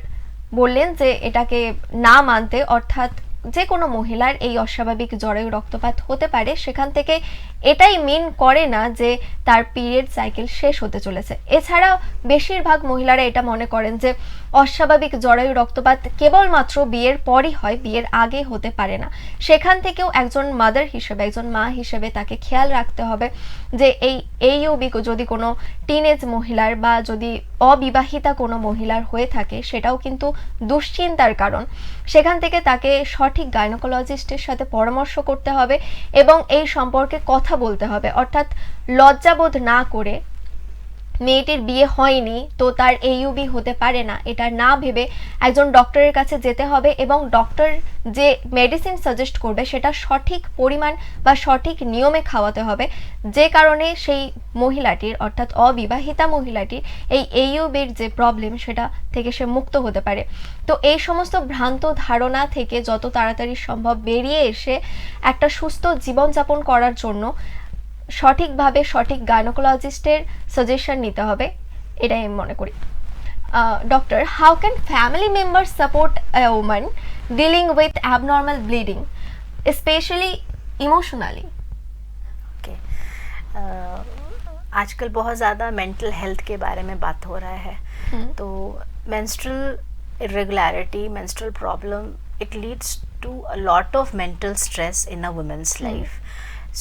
বললেন যে এটাকে না মানতে, অর্থাৎ যে কোনো মহিলার এই অস্বাভাবিক জরায়ু রক্তপাত হতে পারে, সেখান থেকে এটাই মিন করে না যে তার পিরিয়ড সাইকেল শেষ হতে চলেছে. এছাড়াও বেশিরভাগ মহিলারা এটা মনে করেন যে অস্বাভাবিক জরায়ু রক্তপাত কেবলমাত্র বিয়ের পরই হয়, বিয়ের আগে হতে পারে না. সেখান থেকেও একজন মাদার হিসেবে, একজন মা হিসেবে তাকে খেয়াল রাখতে হবে যে এইউবি যদি কোনো টিনেজ মহিলার বা যদি অবিবাহিতা কোনো মহিলার হয়ে থাকে সেটাও কিন্তু দুশ্চিন্তার কারণ. সেখান থেকে তাকে সঠিক গাইনোকোলজিস্টের সাথে পরামর্শ করতে হবে এবং এই সম্পর্কে কথা বলতে হবে. অর্থাৎ লজ্জাবোধ না করে মেয়েটির বিয়ে হয়নি তো তার এইউবি হতে পারে না এটা না ভেবে একজন ডক্টরের কাছে যেতে হবে এবং ডক্টর যে মেডিসিন সাজেস্ট করবে সেটা সঠিক পরিমাণ বা সঠিক নিয়মে খাওয়াতে হবে, যে কারণে সেই মহিলাটির অর্থাৎ অবিবাহিতা মহিলাটির এই এইউবির যে প্রবলেম সেটা থেকে সে মুক্ত হতে পারে। তো এই সমস্ত ভ্রান্ত ধারণা থেকে যত তাড়াতাড়ি সম্ভব বেরিয়ে এসে একটা সুস্থ জীবনযাপন করার জন্য সঠিকভাবে সঠিক গাইনোকোলজিস্টের সাজেশন নিতে হবে, এটাই আমি মনে করি। Doctor, how can family members support a woman dealing with abnormal bleeding, specially emotionally? Okay, आजकल बहुत ज़्यादा मेंटल हेल्थ के बारे में बात हो रहा है। तो menstrual irregularity, menstrual problem, it leads to a lot of mental stress in a women's life.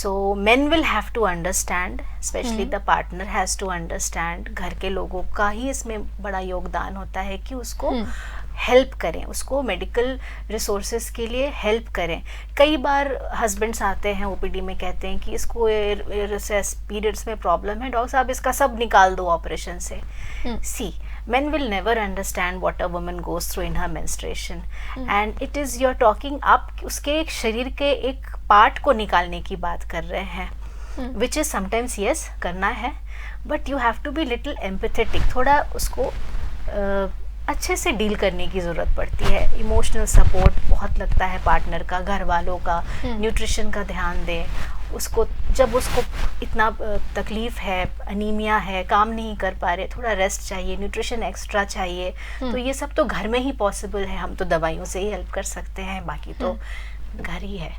So men will have to understand, especially the partner has to understand, घर के लोगों का ही इसमें बड़ा योगदान होता है कि उसको हेल्प करें, उसको मेडिकल रिसोर्सेज के लिए हेल्प करें। कई बार हस्बैंड्स आते हैं ओपीडी में, कहते हैं कि इसको पीरियड्स में प्रॉब्लम है, डॉक्टर साहब इसका सब निकाल दो ऑपरेशन से। सी, men will never understand what a woman goes through in her menstruation, and it is you're talking up उसके एक शरीर के एक पार्ट को निकालने की बात कर रहे हैं, which is sometimes yes करना है, but you have to be little empathetic, थोड़ा उसको अच्छे से डील करने की ज़रूरत पड़ती है। इमोशनल सपोर्ट बहुत लगता है पार्टनर का, घर वालों का, न्यूट्रिशन का ध्यान दें उसको। जब उसको इतना तकलीफ़ है, अनीमिया है, काम नहीं कर पा रहे, थोड़ा रेस्ट चाहिए, न्यूट्रिशन एक्स्ट्रा चाहिए, तो ये सब तो घर में ही पॉसिबल है। हम तो दवाइयों से ही हेल्प कर सकते हैं, बाकी तो घर ही है।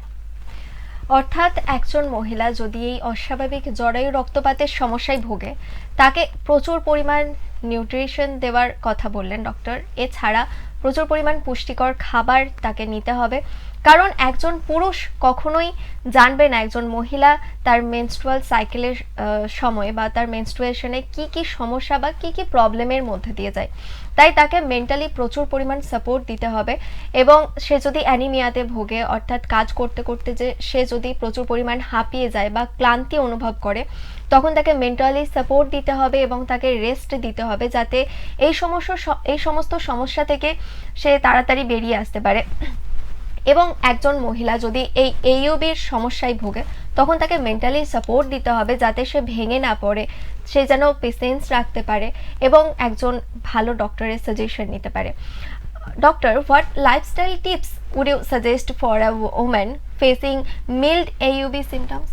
অর্থাৎ একজন মহিলা যদি এই অস্বাভাবিক জরায়ু রক্তপাতের সমস্যায় ভোগে, তাকে প্রচুর পরিমাণ নিউট্রিশন দেওয়ার কথা বললেন ডক্টর। এছাড়া প্রচুর পরিমাণ পুষ্টিকর খাবার তাকে নিতে হবে, কারণ একজন পুরুষ কখনোই জানবে না একজন মহিলা তার মেনস্ট্রুয়াল সাইকেলের সময় বা তার মেনস্ট্রুয়েশনে কি কি সমস্যা বা কি কি প্রবলেমের মধ্যে দিয়ে যায়। তাই তাকে মেন্টালি প্রচুর পরিমাণ সাপোর্ট দিতে হবে, এবং সে যদি অ্যানিমিয়াতে ভোগে, অর্থাৎ কাজ করতে করতে যে সে যদি প্রচুর পরিমাণ হাঁপিয়ে যায় বা ক্লান্তি অনুভব করে, তখন তাকে মেন্টালি সাপোর্ট দিতে হবে এবং তাকে রেস্ট দিতে হবে, যাতে এই সমস্ত সমস্যা থেকে সে তাড়াতাড়ি বেরিয়ে আসতে পারে। এবং একজন মহিলা যদি এই এইউবির সমস্যায় ভোগে, তখন তাকে মেন্টালি সাপোর্ট দিতে হবে যাতে সে ভেঙে না পড়ে, সে যেন পেশেন্স রাখতে পারে এবং একজন ভালো ডক্টরের সাজেশন নিতে পারে। Doctor, what lifestyle tips would you suggest for a woman facing mild AUB symptoms?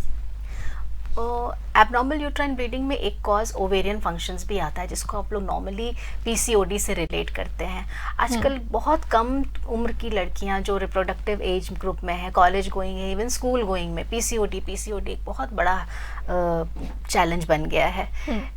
Abnormal uterine bleeding में एक कॉज ओवेरियन फंक्शंस भी आता है, जिसको आप लोग नॉर्मली PCOD से रिलेट करते हैं। आजकल बहुत कम उम्र की लड़कियां जो रिप्रोडक्टिव एज ग्रुप में है, कॉलेज गोइंग है, इवन स्कूल गोइंग में PCOD एक बहुत बड़ा चैलेंज बन गया है।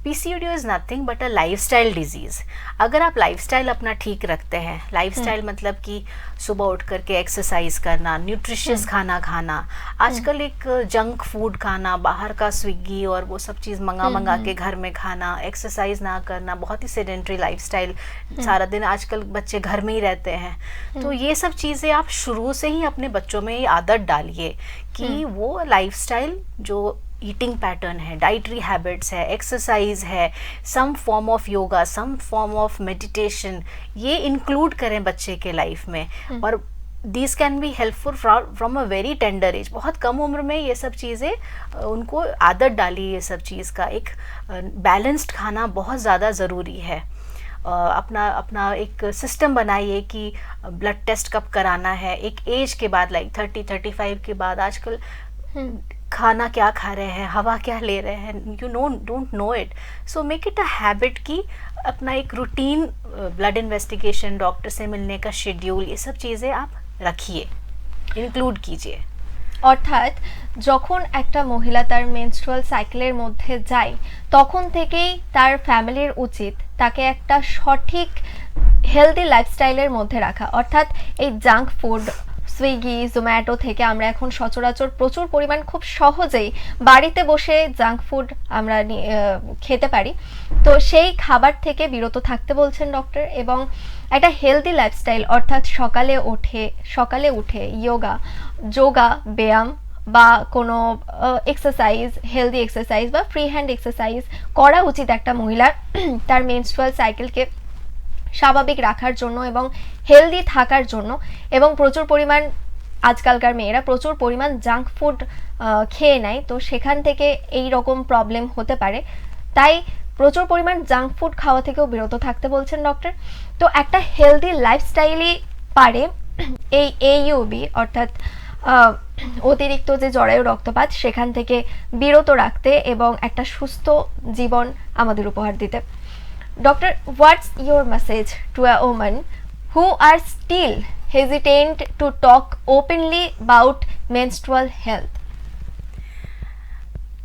PCOD is nothing but a lifestyle disease. अगर आप लाइफस्टाइल अपना ठीक रखते हैं, लाइफस्टाइल मतलब कि सुबह उठ करके एक्सरसाइज करना, न्यूट्रिशियस खाना खाना, आजकल एक जंक फूड खाना, बाहर का स्विगी और वो सब चीज़ मंगा के घर में खाना, एक्सरसाइज ना करना, बहुत ही सेडेंटरी लाइफस्टाइल, सारा दिन आजकल बच्चे घर में ही रहते हैं। तो ये सब चीज़ें आप शुरू से ही अपने बच्चों में ये आदत डालिए कि वो लाइफस्टाइल जो ईटिंग पैटर्न है, डाइटरी हैबिट्स है, एक्सरसाइज है, some form of yoga, some form of meditation, ये इंक्लूड करें बच्चे के लाइफ में। और this can be helpful from a very tender age. बहुत कम उम्र में ये सब चीज़ें उनको आदत डाली, ये सब चीज़ का एक बैलेंस्ड खाना बहुत ज़्यादा ज़रूरी है। अपना एक सिस्टम बनाइए कि ब्लड टेस्ट कब कराना है, एक एज के बाद, लाइक 30-35 के बाद। आजकल खाना क्या खा रहे हैं, हवा क्या ले रहे हैं, you don't know it. So make it a habit कि अपना एक रूटीन ब्लड इन्वेस्टिगेशन, डॉक्टर से मिलने का शेड्यूल, ये सब चीज़ें आप रखिए, ইনক্লুড कीजिए। অর্থাৎ যখন একটা মহিলা তার মেনস্ট্রুয়াল সাইকেলের মধ্যে যায়, তখন থেকেই তার ফ্যামিলির উচিত তাকে একটা সঠিক হেলদি লাইফস্টাইলের মধ্যে রাখা। অর্থাৎ এই জাঙ্ক ফুড, সুইগি, জোম্যাটো থেকে আমরা এখন সচরাচর প্রচুর পরিমাণ খুব সহজেই বাড়িতে বসে জাঙ্ক ফুড আমরা খেতে পারি, তো সেই খাবার থেকে বিরত থাকতে বলছেন ডক্টর। এবং একটা হেলদি লাইফস্টাইল, অর্থাৎ সকালে উঠে যোগা, ব্যায়াম বা কোনো এক্সারসাইজ, হেলদি এক্সারসাইজ বা ফ্রি হ্যান্ড এক্সারসাইজ করা উচিত একটা মহিলার, তার মেনস্ট্রুয়াল সাইকেলকে স্বাভাবিক রাখার জন্য এবং হেলদি থাকার জন্য, এবং প্রচুর পরিমাণ আজকালকার মেয়েরা প্রচুর পরিমাণ জাঙ্ক ফুড খেয়ে নেয়, তো সেখান থেকে এই রকম প্রবলেম হতে পারে। তাই প্রচুর পরিমাণ জাঙ্ক ফুড খাওয়া থেকেও বিরত থাকতে বলছেন ডক্টর। তো একটা হেলদি লাইফস্টাইলই পারে এই AUB অর্থাৎ অতিরিক্ত যে জরায়ু রক্তপাত সেখান থেকে বিরত রাখতে এবং একটা সুস্থ জীবন আমাদের উপহার দিতে। Doctor, what's your message to a woman who are still hesitant to talk openly about menstrual health?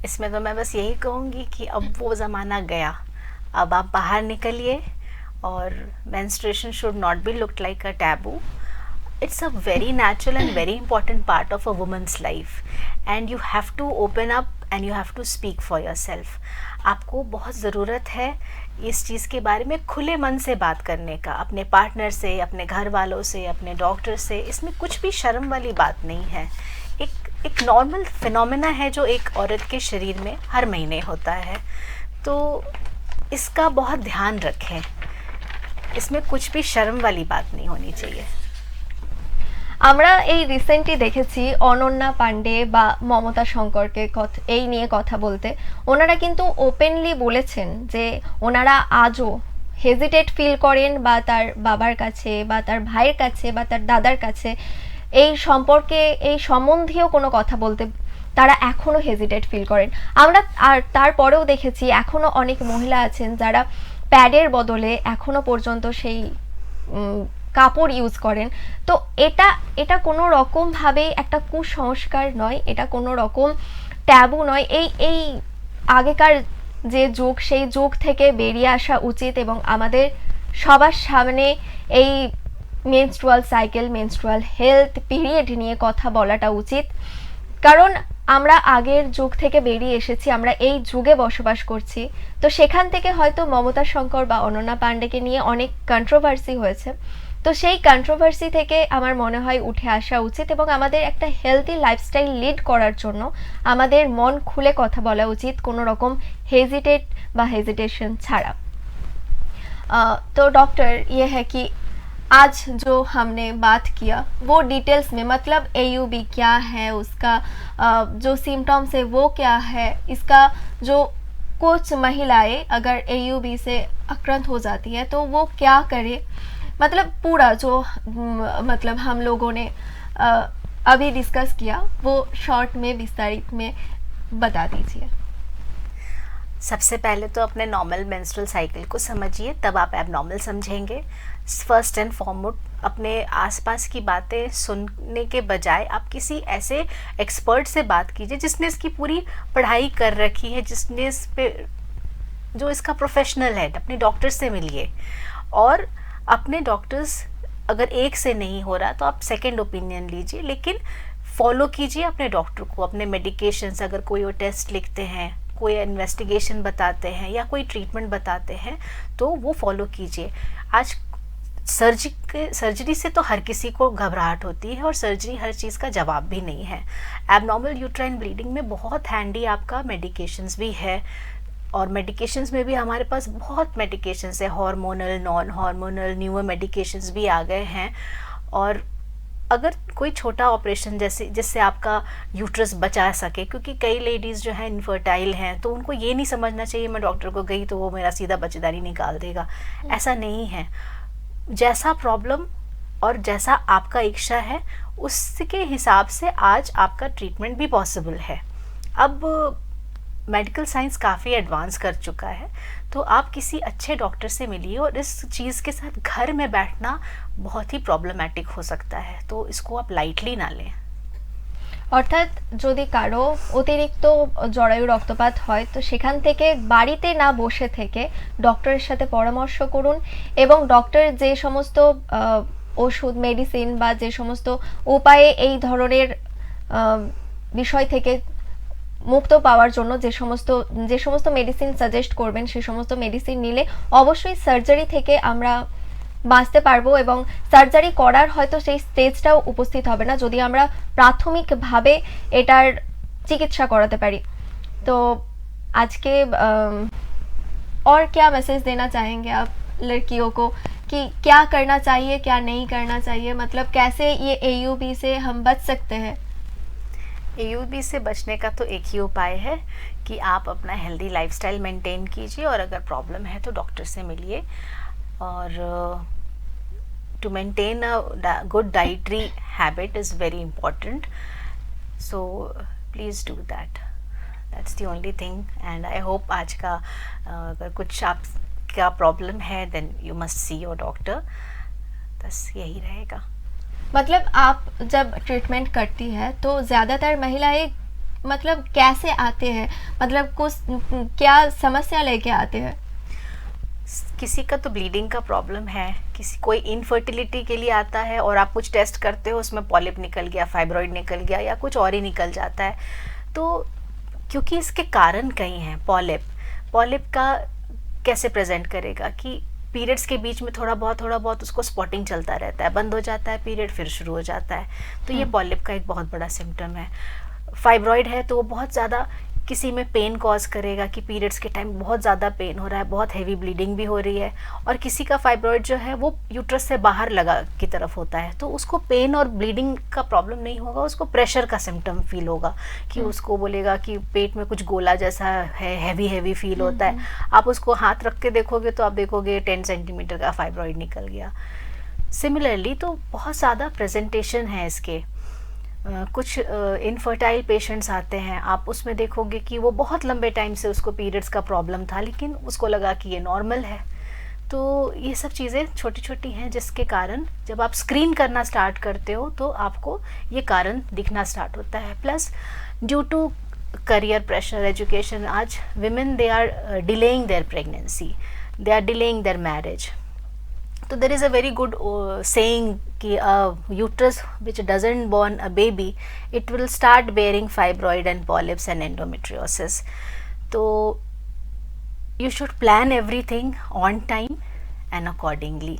इसमें तो मैं बस यही कहूँगी कि अब वो ज़माना गया, अब आप बाहर निकलिए और menstruation should not be looked like a taboo. It's a very natural and very important part of a woman's life and you have to open up and you have to speak for yourself. आपको बहुत ज़रूरत है इस चीज़ के बारे में खुले मन से बात करने का, अपने पार्टनर से, अपने घर वालों से, अपने डॉक्टर से। इसमें कुछ भी शर्म वाली बात नहीं है। एक नॉर्मल फिनोमेना है जो एक औरत के शरीर में हर महीने होता है, तो इसका बहुत ध्यान रखें। इसमें कुछ भी शर्म वाली बात नहीं होनी चाहिए। আমরা এই রিসেন্টলি দেখেছি অনন্যা পান্ডে বা মমতা শঙ্করকে এই নিয়ে কথা বলতে। ওনারা কিন্তু ওপেনলি বলেছেন যে ওনারা আজও হেজিটেট ফিল করেন বা তার বাবার কাছে বা তার ভাইয়ের কাছে বা তার দাদার কাছে এই সম্পর্কে এই সম্বন্ধীয় কোনো কথা বলতে তারা এখনও হেজিটেট ফিল করেন। আমরা আর তারপরেও দেখেছি এখনও অনেক মহিলা আছেন যারা প্যাডের বদলে এখনও পর্যন্ত সেই কাপড় ইউজ করেন। তো এটা কোনো রকমভাবে একটা কুসংস্কার নয়, এটা কোনো রকম ট্যাবু নয়। এই আগেকার যে যুগ সেই যুগ থেকে বেরিয়ে আসা উচিত এবং আমাদের সবার সামনে এই menstrual cycle, menstrual health period নিয়ে কথা বলাটা উচিত। কারণ আমরা আগের যুগ থেকে বেরিয়ে এসেছি, আমরা এই যুগে বসবাস করছি। তো সেখান থেকে হয়তো মমতা শঙ্কর বা অনন্যা পান্ডেকে নিয়ে অনেক কন্ট্রোভার্সি হয়েছে। তো সেই কন্ট্রোভার্সি থেকে আমার মনে হয় উঠে আসা উচিত এবং আমাদের একটা হেলদি লাইফস্টাইল লিড করার জন্য আমাদের মন খুলে কথা বলা উচিত, কোনো রকম হেজিটেট বা हेजिटेशन ছাড়া। तो डॉक्टर ये है कि आज जो हमने बात किया वो डिटेल्स में, मतलब AUB क्या है, उसका जो सिम्टम्स है वो क्या है, इसका जो कुछ महिलाएं अगर AUB से आक्रांत हो जाती है तो वो क्या करे, मतलब पूरा जो मतलब हम लोगों ने अभी डिस्कस किया वो शॉर्ट में विस्तारित में बता दीजिए। सबसे पहले तो अपने नॉर्मल मेंस्ट्रुअल साइकिल को समझिए, तब आप एबनॉर्मल समझेंगे। फर्स्ट एंड फॉरमोस्ट अपने आसपास की बातें सुनने के बजाय आप किसी ऐसे एक्सपर्ट से बात कीजिए जिसने इसकी पूरी पढ़ाई कर रखी है, जिसने इस पे जो इसका प्रोफेशनल है। अपने डॉक्टर से मिलिए और अपने डॉक्टर्स अगर एक से नहीं हो रहा तो आप सेकंड ओपिनियन लीजिए, लेकिन फॉलो कीजिए अपने डॉक्टर को। अपने मेडिकेशंस, अगर कोई वो टेस्ट लिखते हैं, कोई इन्वेस्टिगेशन बताते हैं या कोई ट्रीटमेंट बताते हैं तो वो फॉलो कीजिए। आज सर्जरी से तो हर किसी को घबराहट होती है और सर्जरी हर चीज़ का जवाब भी नहीं है। एबनॉर्मल यूट्राइन ब्लीडिंग में बहुत हैंडी आपका मेडिकेशंस भी है और मेडिकेशंस में भी हमारे पास बहुत मेडिकेशंस है, hormonal, non hormonal, newer medications भी आ गए हैं। और अगर कोई छोटा ऑपरेशन जिससे आपका यूट्रस बचा सके, क्योंकि कई लेडीज़ जो हैं इनफर्टाइल हैं, तो उनको ये नहीं समझना चाहिए मैं डॉक्टर को गई तो वो मेरा सीधा बच्चेदानी निकाल देगा। ऐसा नहीं है। जैसा प्रॉब्लम और जैसा आपका इच्छा है उसके हिसाब से आज आपका ट्रीटमेंट भी पॉसिबल है। अब मेडिकल साइंस काफ़ी एडवांस कर चुका है, तो आप किसी अच्छे डॉक्टर से मिलिए। और इस चीज़ के साथ घर में बैठना बहुत ही प्रॉब्लमेटिक हो सकता है, तो इसको आप लाइटली ना लें। অর্থাৎ যদি কারো অতিরিক্ত জরায়ু রক্তপাত হয় তো সেখান থেকে বাড়িতে না বসে থেকে ডক্টরের সাথে পরামর্শ করুন এবং ডক্টর যে সমস্ত ওষুধ, মেডিসিন বা যে সমস্ত উপায়ে এই ধরনের বিষয় থেকে মুক্ত পাওয়ার জন্য যে সমস্ত মেডিসিন সাজেস্ট করবেন সেই সমস্ত মেডিসিন নিলে অবশ্যই সার্জারি থেকে আমরা বাঁচতে পারবো এবং সার্জারি করার হয়তো সেই স্টেজটাও উপস্থিত হবে না যদি আমরা প্রাথমিকভাবে এটার চিকিৎসা করাতে পারি। তো আজকে और क्या मैसेज देना चाहेंगे आप लड़कियों को कि क्या करना चाहिए क्या नहीं करना चाहिए, मतलब कैसे ये AUB से हम बच सकते हैं? AUB से बचने का तो एक ही उपाय है कि आप अपना हेल्दी लाइफस्टाइल मेंटेन कीजिए, और अगर प्रॉब्लम है तो डॉक्टर से मिलिए। और to maintain a good dietary habit is very important, so please do that. That's the only thing, and I hope आज का अगर कुछ आपका प्रॉब्लम है then you must see your doctor. बस यही रहेगा। मतलब आप जब ट्रीटमेंट करती है तो ज़्यादातर महिलाएं मतलब कैसे आते हैं, मतलब कुछ क्या समस्या लेके आते हैं? किसी का तो ब्लीडिंग का प्रॉब्लम है, किसी कोई इनफर्टिलिटी के लिए आता है और आप कुछ टेस्ट करते हो उसमें पॉलिप निकल गया, फाइब्रॉइड निकल गया, या कुछ और ही निकल जाता है। तो क्योंकि इसके कारण कई हैं। पॉलिप का कैसे प्रेजेंट करेगा कि पीरियड्स के बीच में थोड़ा बहुत उसको स्पॉटिंग चलता रहता है, बंद हो जाता है पीरियड, फिर शुरू हो जाता है, तो ये पॉलिप का एक बहुत बड़ा सिम्टम है। फाइब्रॉइड है तो वो बहुत ज़्यादा किसी में पेन कॉज करेगा कि पीरियड्स के टाइम बहुत ज़्यादा पेन हो रहा है, बहुत हैवी ब्लीडिंग भी हो रही है, और किसी का फाइब्रॉइड जो है वो यूट्रस से बाहर लगा की तरफ होता है, तो उसको पेन और ब्लीडिंग का प्रॉब्लम नहीं होगा, उसको प्रेशर का सिम्टम फील होगा कि उसको बोलेगा कि पेट में कुछ गोला जैसा है, हैवी फील होता है। आप उसको हाथ रख के देखोगे तो आप देखोगे 10 सेंटीमीटर का फाइब्रॉइड निकल गया। सिमिलरली तो बहुत ज़्यादा प्रेजेंटेशन है इसके। कुछ इनफर्टाइल पेशेंट्स आते हैं, आप उसमें देखोगे कि वो बहुत लंबे टाइम से उसको पीरियड्स का प्रॉब्लम था, लेकिन उसको लगा कि ये नॉर्मल है। तो ये सब चीज़ें छोटी छोटी हैं जिसके कारण जब आप स्क्रीन करना स्टार्ट करते हो तो आपको ये कारण दिखना स्टार्ट होता है। Plus due to career pressure, education, आज women they are delaying their pregnancy, they are delaying their marriage. तो there is a very good saying कि uterus which doesn't born a baby, it will start bearing fibroid and polyps and endometriosis. तो you should plan everything on time and accordingly.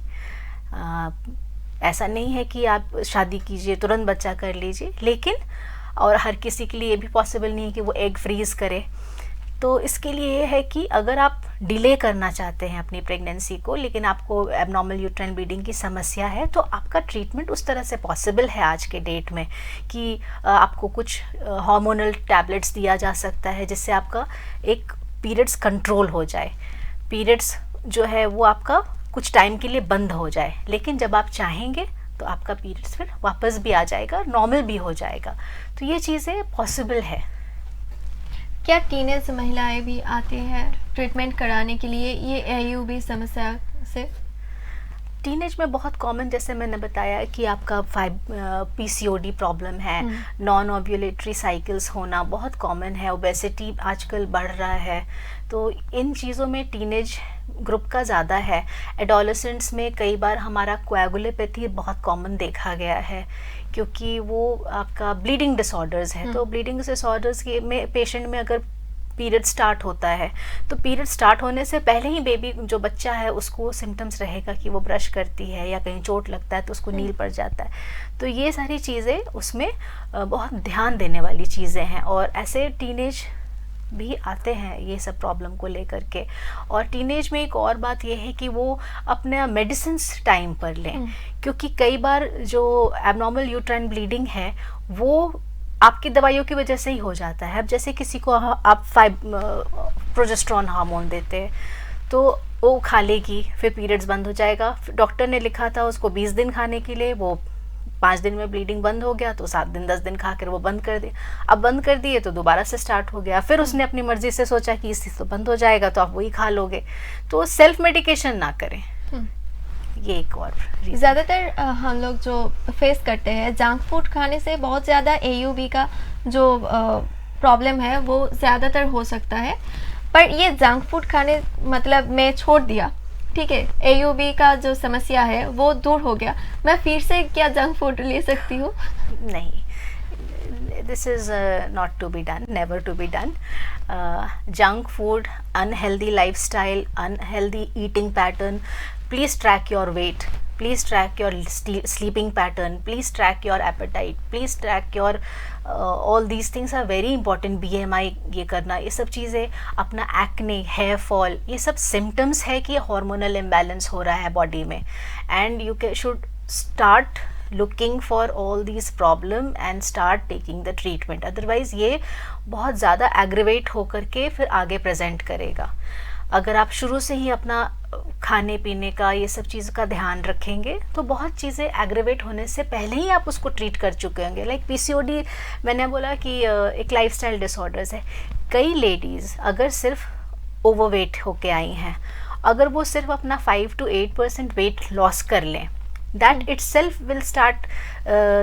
ऐसा नहीं है कि आप शादी कीजिए तुरंत बच्चा कर लीजिए, लेकिन और हर किसी के लिए ये भी पॉसिबल नहीं है कि वो एग फ्रीज करे। तो इसके लिए ये है कि अगर आप डिले करना चाहते हैं अपनी प्रेगनेंसी को, लेकिन आपको एबनॉर्मल यूट्राइन ब्लीडिंग की समस्या है, तो आपका ट्रीटमेंट उस तरह से पॉसिबल है आज के डेट में कि आपको कुछ हार्मोनल टैबलेट्स दिया जा सकता है जिससे आपका एक पीरियड्स कंट्रोल हो जाए, पीरियड्स जो है वो आपका कुछ टाइम के लिए बंद हो जाए, लेकिन जब आप चाहेंगे तो आपका पीरियड्स फिर वापस भी आ जाएगा, नॉर्मल भी हो जाएगा। तो ये चीज़ें पॉसिबल है। क्या टीनेज महिलाएं भी आती हैं ट्रीटमेंट कराने के लिए ये AUB समस्या से? टीनेज में बहुत कॉमन, जैसे मैंने बताया कि आपका PCOD प्रॉब्लम है, नॉन ओव्यूलेटरी साइकिल्स होना बहुत कॉमन है, ओबेसिटी आजकल बढ़ रहा है, तो इन चीज़ों में टीनेज ग्रुप का ज़्यादा है। एडोलेसेंट्स में कई बार हमारा कोएगुलोपैथी बहुत कॉमन देखा गया है, क्योंकि वो आपका ब्लीडिंग डिसऑर्डर्स है। तो ब्लीडिंग डिसऑर्डर्स के में पेशेंट में अगर पीरियड स्टार्ट होता है तो पीरियड स्टार्ट होने से पहले ही बेबी जो बच्चा है उसको सिम्टम्स रहेगा कि वो ब्रश करती है या कहीं चोट लगता है तो उसको नील पड़ जाता है। तो ये सारी चीज़ें उसमें बहुत ध्यान देने वाली चीज़ें हैं, और ऐसे टीनेज भी आते हैं ये सब प्रॉब्लम को लेकर के। और टीनेज में एक और बात ये है कि वो अपने मेडिसिन टाइम पर लें, क्योंकि कई बार जो एबनॉर्मल यूट्राइन ब्लीडिंग है वो आपकी दवाइयों की वजह से ही हो जाता है। अब जैसे किसी को आप प्रोजेस्टेरोन हार्मोन देते हैं तो वो खा लेगी, फिर पीरियड्स बंद हो जाएगा। डॉक्टर ने लिखा था उसको 20 दिन खाने के लिए, वो 5 दिन में ब्लीडिंग बंद हो गया, तो 7 दिन 10 दिन खा कर वो बंद कर दिया। अब बंद कर दिए तो दोबारा से स्टार्ट हो गया, फिर उसने अपनी मर्जी से सोचा कि इससे तो बंद हो जाएगा तो आप वही खा लोगे। तो सेल्फ मेडिकेशन ना करें, ये एक और ज़्यादातर हम लोग जो फेस करते हैं जंक फूड खाने से बहुत ज़्यादा AUB का जो प्रॉब्लम है वो ज़्यादातर हो सकता है। पर ये जंक फूड खाने मतलब मैं छोड़ दिया, ठीक है, AUB का जो समस्या है वो दूर हो गया, मैं फिर से क्या जंक फूड ले सकती हूँ? नहीं, this is not to be done, never to be done. Junk food, unhealthy lifestyle, unhealthy eating pattern, please track your weight, please track your sleeping pattern, please track your appetite, please track your all these things are very important. BMI ये करना, ये सब चीज़ें, अपना acne, hair fall, ये सब symptoms है कि hormonal imbalance हो रहा है body में, and you should start looking for all these problem and start taking the treatment. Otherwise ये बहुत ज़्यादा aggravate होकर के फिर आगे present करेगा. अगर आप शुरू से ही अपना खाने पीने का ये सब चीज़ का ध्यान रखेंगे तो बहुत चीज़ें एग्रेवेट होने से पहले ही आप उसको ट्रीट कर चुके होंगे. लाइक PCOD मैंने बोला कि एक लाइफस्टाइल डिसऑर्डर्स है. कई लेडीज़ अगर सिर्फ ओवरवेट होके आई हैं, अगर वो सिर्फ अपना 5 to 8% वेट लॉस कर लें, that itself will start,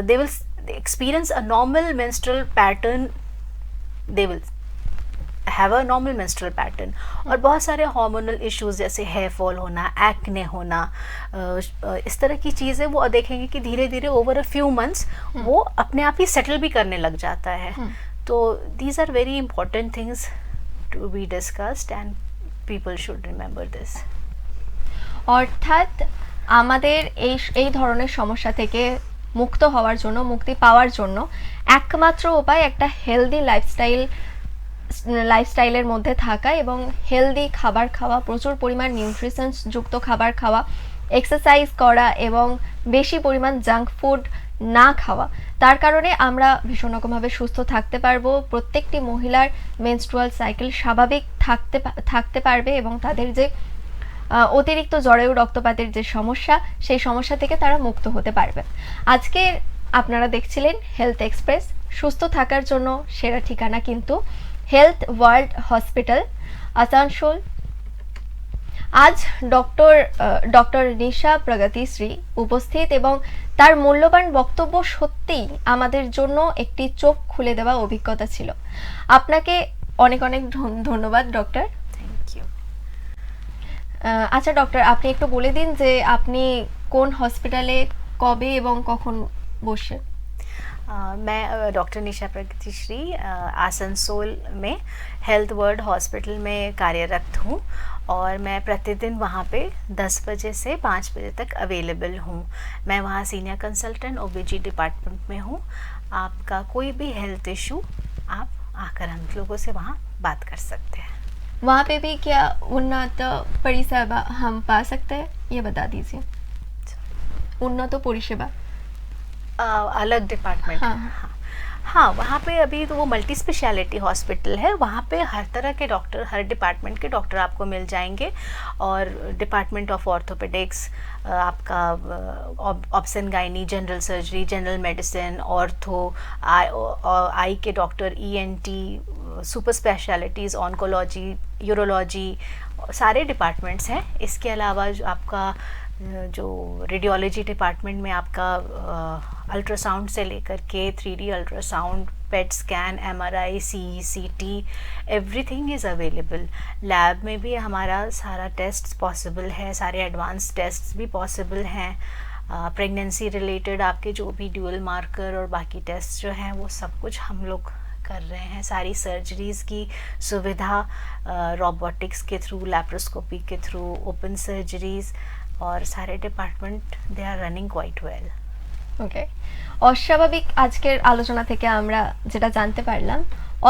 they will experience a normal menstrual pattern, they will have a normal menstrual pattern. और बहुत सारे हार्मोनल इश्यूज जैसे हेयर फॉल होना, एक्ने होना, इस तरह की चीज़ें वो देखेंगे कि धीरे धीरे ओवर अ फ्यू मंथ्स वो अपने आप ही सेटल भी करने लग जाता है. तो these are very important things to be discussed and people should remember this. অর্থাৎ আমাদের এই ধরনের সমস্যা থেকে মুক্ত হওয়ার জন্য, মুক্তি পাওয়ার জন্য একমাত্র উপায় একটা হেলদি লাইফস্টাইলের মধ্যে থাকা এবং হেলদি খাবার খাওয়া, প্রচুর পরিমাণ নিউট্রিশনস যুক্ত খাবার খাওয়া, এক্সারসাইজ করা এবং বেশি পরিমাণ জাঙ্ক ফুড না খাওয়া. তার কারণে আমরা ভীষণ রকমভাবে সুস্থ থাকতে পারবো. প্রত্যেকটি মহিলার মেনস্ট্রুয়াল সাইকেল স্বাভাবিক থাকতে পারবে এবং তাদের যে অতিরিক্ত জরায়ু রক্তপাতের যে সমস্যা, সেই সমস্যা থেকে তারা মুক্ত হতে পারবে. আজকে আপনারা দেখছিলেন হেলথ এক্সপ্রেস. সুস্থ থাকার জন্য সেরা ঠিকানা কিন্তু হেলথ ওয়ার্ল্ড হসপিটাল, আসানসোল. আজ ডক্টর নিশা প্রগতিশ্রী উপস্থিত এবং তার মূল্যবান বক্তব্য সত্যিই আমাদের জন্য একটি চোখ খুলে দেওয়া অভিজ্ঞতা ছিল. আপনাকে অনেক অনেক ধন্যবাদ ডক্টর. Thank you. আচ্ছা ডক্টর, আপনি একটু বলে দিন যে আপনি কোন হসপিটালে কবে এবং কখন বসেন? मैं डॉक्टर निशा प्रगतिश्री आसनसोल में हेल्थ वर्ल्ड हॉस्पिटल में कार्यरत हूँ और मैं प्रतिदिन वहाँ पे 10 बजे से 5 बजे तक अवेलेबल हूँ. मैं वहाँ सीनियर कंसल्टेंट OBG डिपार्टमेंट में हूँ. आपका कोई भी हेल्थ इशू आप आकर हम लोगों से वहाँ बात कर सकते हैं. वहाँ पे भी क्या उन्नत परिसेवा हम पा सकते हैं, ये बता दीजिए. उन्नत परिसेवा अलग डिपार्टमेंट. हाँ, वहाँ पे अभी तो वो मल्टी स्पेशलिटी हॉस्पिटल है. वहाँ पे हर तरह के डॉक्टर, हर डिपार्टमेंट के डॉक्टर आपको मिल जाएंगे. और डिपार्टमेंट ऑफ ऑर्थोपेडिक्स, आपका obs and gynae, general surgery, general medicine, ortho, eye के doctor, ENT, super specialities, oncology, urology, सारे डिपार्टमेंट्स हैं. इसके अलावा जो आपका जो रेडियोलॉजी डिपार्टमेंट में आपका अल्ट्रासाउंड से लेकर के 3D ultrasound, PET scan, MRI, CT, everything is available. Lab में भी हमारा सारा टेस्ट पॉसिबल है, सारे एडवांस टेस्ट भी पॉसिबल हैं. प्रेगनेंसी रिलेटेड आपके जो भी ड्यूअल मार्कर और बाकी टेस्ट जो हैं वो सब कुछ हम लोग कर रहे हैं. सारी सर्जरीज़ की सुविधा रोबोटिक्स के थ्रू, लैप्रोस्कोपी के थ्रू, ओपन सर्जरीज़, और सारे department they are running quite well. Okay, অস্বাভাবিক আজকের আলোচনা থেকে আমরা যেটা জানতে পারলাম,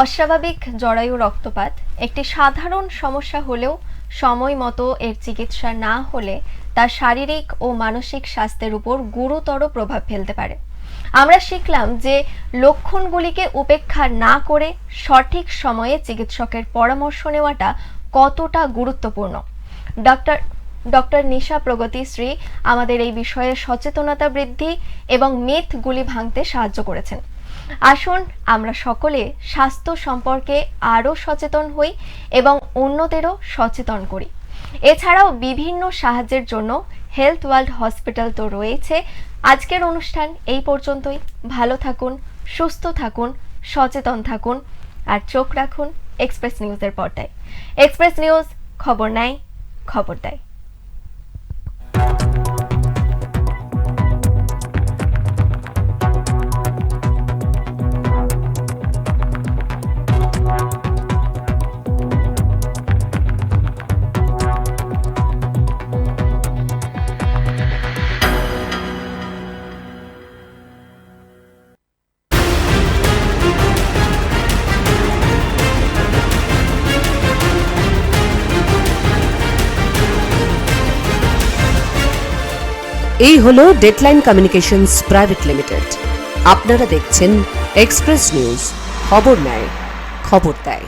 অস্বাভাবিক জরায়ু রক্তপাত একটি সাধারণ সমস্যা হলেও সময় মতো এর চিকিৎসা না হলে তার শারীরিক ও মানসিক স্বাস্থ্যের উপর গুরুতর প্রভাব ফেলতে পারে. আমরা শিখলাম যে লক্ষণগুলিকে উপেক্ষা না করে সঠিক সময়ে চিকিৎসকের পরামর্শ নেওয়াটা কতটা গুরুত্বপূর্ণ. ডক্টর নিশা প্রগতিশ্রী আমাদের এই বিষয়ে সচেতনতা বৃদ্ধি এবং মিথগুলি ভাঙতে সাহায্য করেছেন. আসুন আমরা সকলে স্বাস্থ্য সম্পর্কে আরও সচেতন হই এবং অন্যদেরও সচেতন করি. এছাড়াও বিভিন্ন সাহায্যের জন্য হেলথ ওয়ার্ল্ড হসপিটাল তো রয়েছে. আজকের অনুষ্ঠান এই পর্যন্তই. ভালো থাকুন, সুস্থ থাকুন, সচেতন থাকুন আর চোখ রাখুন এক্সপ্রেস নিউজের পর্দায়. এক্সপ্রেস নিউজ, খবর নেয়, খবর দেয়. এই হলো ডেডলাইন কমিউনিকেশনস প্রাইভেট লিমিটেড। আপনারা দেখছেন এক্সপ্রেস নিউজ, খবর নেয়, খবর দেয়।